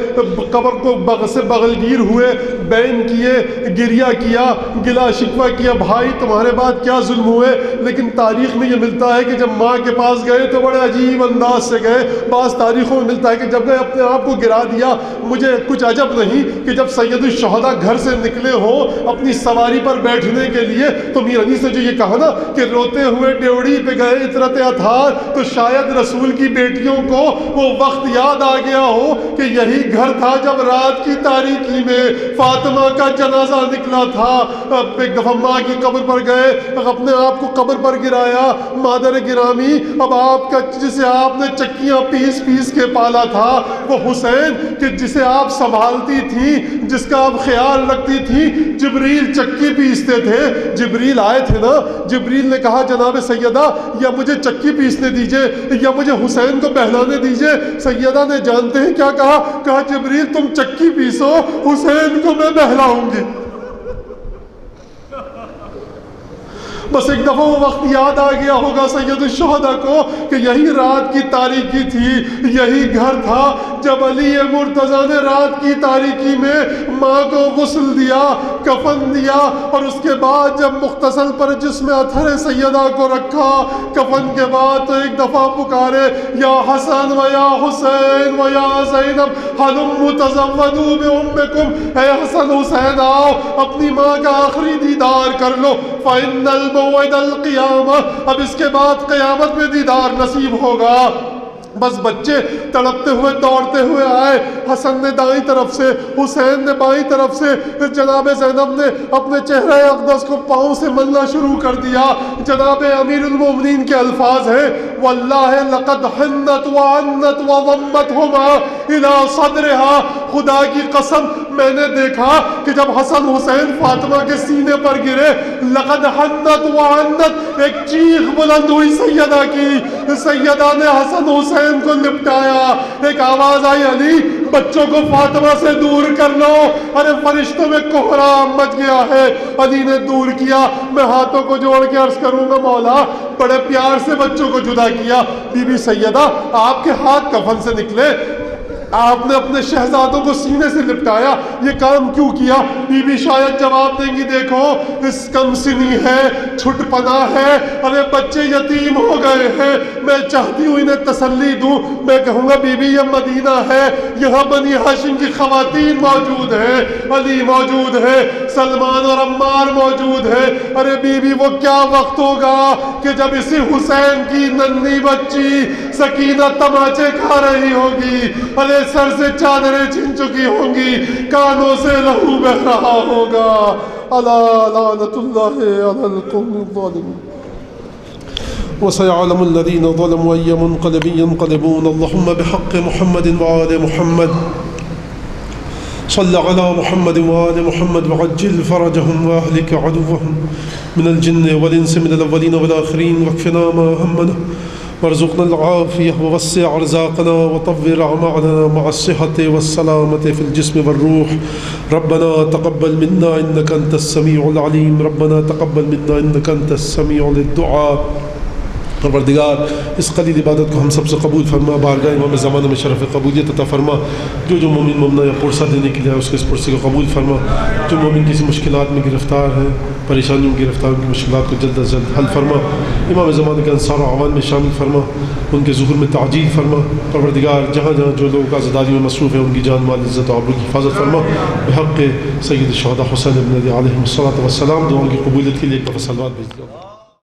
قبر کو سے بغلگیر ہوئے، بین کیے، گریہ کیا، گلا شکوہ کیا، بھائی تمہارے بعد کیا ظلم ہوئے۔ لیکن تاریخ میں یہ ملتا ہے کہ جب ماں کے پاس گئے تو بڑے عجیب انداز سے گئے۔ بعض تاریخوں میں ملتا ہے کہ جب گئے اپنے آپ کو گرا دیا۔ مجھے کچھ عجب نہیں کہ جب سید الشہداء گھر سے نکلے ہوں اپنی سواری پر بیٹھنے کے لیے تو میر علی سے جو یہ کہا نا کہ روتے ہوئے ڈیوڑی پہ گئے اطرت اطہار، تو شاید رسول کی بیٹیوں کو وہ وقت یاد آ گیا ہو کہ یہی گھر تھا جب رات کی تاریکی میں فاطمہ کا جنازہ نکلا تھا۔ ایک دفعہ ماں کی قبر پر گئے، اپنے آپ کو قبر پر گرایا۔ مادر گرامی، اب آپ کا جسے آپ نے چکیاں پیس پیس کے پالا تھا، وہ حسین کہ جسے آپ سنبھالتی تھی، جس کا آپ خیال رکھتی تھی، جبریل چکی پیستے تھے۔ جبریل آئے تھے نا، جبریل نے کہا جناب سیدہ یا مجھے چکی پیسنے دیجئے یا مجھے حسین کو بہلانے دیجئے۔ سیدہ نے جانتے ہیں کیا کہا؟ کہا جبریل تم چکی پیسو، حسین کو میں بہلاؤں گی۔ بس ایک دفعہ وہ وقت یاد آ گیا ہوگا سید الشہداء کو کہ یہی رات کی تاریکی تھی، یہی گھر تھا جب علی مرتضیٰ نے رات کی تاریکی میں ماں کو غسل دیا، کفن دیا، اور اس کے بعد جب مغتسل پر جسم اطہر سیدہ کو رکھا، کفن کے بعد تو ایک دفعہ پکارے یا حسن و یا حسین و یا زینب ہلم تزودوا بأمکم، اے حسن حسین آؤ اپنی ماں کا آخری دیدار کر لو، فإن موعد القیامہ، اب اس کے بعد قیامت میں دیدار نصیب ہوگا۔ بس بچے تڑپتے ہوئے دوڑتے ہوئے آئے، حسن نے دائیں طرف سے، حسین نے بائیں طرف سے، جناب زینب نے اپنے چہرہ اقدس کو پاؤں سے ملنا شروع کر دیا۔ جناب امیر المومنین کے الفاظ ہیں واللہ لقد حنت وعنت وضمتہما الى صدرہا، خدا کی قسم میں نے دیکھا کہ جب حسن حسین فاطمہ کے سینے پر گرے، لقد حنت وعنت، ایک چیخ بلند ہوئی سیدہ کی، سیدہ نے حسن حسین کو لپٹایا۔ ایک آواز آئی علی بچوں کو فاطمہ سے دور کر لو، ارے فرشتوں میں کوہرام مچ گیا ہے۔ علی نے دور کیا، میں ہاتھوں کو جوڑ کے عرض کروں گا مولا، بڑے پیار سے بچوں کو جدا کیا۔ بی بی سیدہ آپ کے ہاتھ کفن سے نکلے، آپ نے اپنے شہزادوں کو سینے سے لپٹایا، یہ کام کیوں کیا؟ بی بی شاید جواب دیں گی دیکھو اس کم سنی ہے، چھٹ پنا ہے، ارے بچے یتیم ہو گئے ہیں، میں چاہتی ہوں انہیں تسلی دوں۔ میں کہوں گا بی بی یہ مدینہ ہے، یہاں بنی ہاشم کی خواتین موجود ہیں، علی موجود ہے، سلمان اور عمار موجود ہے۔ ارے بی بی وہ کیا وقت ہوگا کہ جب اسی حسین کی ننھی بچی سکینہ تماچے کھا رہی ہوگی، ارے سر سے چادریں چھن چکی ہوں گی، کانوں سے لہو بہ رہا ہوگا۔ الا لعنت اللہ علی القوم الظالمین۔ وسيعلم الذين ظلموا أي منقلب ينقلبون اللهم بحق محمد وآل محمد صل على محمد وآل محمد وعجل فرجهم وأهلك عدوهم من الجن والإنس من الأولين والآخرين واكفنا ما همنا وارزقنا العافية ووسع أرزاقنا وطور أعمالنا مع الصحة والسلامة في الجسم والروح ربنا تقبل منا إنك أنت السميع العليم ربنا تقبل منا إنك أنت السميع للدعاء پروردگار اس قلیل عبادت کو ہم سب سے قبول فرما، بارگاہ امام زمانہ میں شرف قبولیت عطا فرما، جو مومن مومنہ یا پرسہ دینے کے لیے اس کے اس پرسے کو قبول فرما، جو مومن کسی مشکلات میں گرفتار ہے، پریشانیوں میں گرفتار، ان کی مشکلات کو جلد از جلد حل فرما، امام زمانہ کے انصار و اعوان میں شامل فرما، ان کے ظہور میں تعجیل فرما، پروردگار جہاں جہاں جو لوگ عزاداری میں مصروف ہیں ان کی جان مال عزت و آبرو کی حفاظت فرما، بحق سید الشہداء حسین ابن علی علیہ الصلوۃ والسلام، دعاؤں کی قبولیت کے لیے ایک دفعہ صلوات بھیج دو۔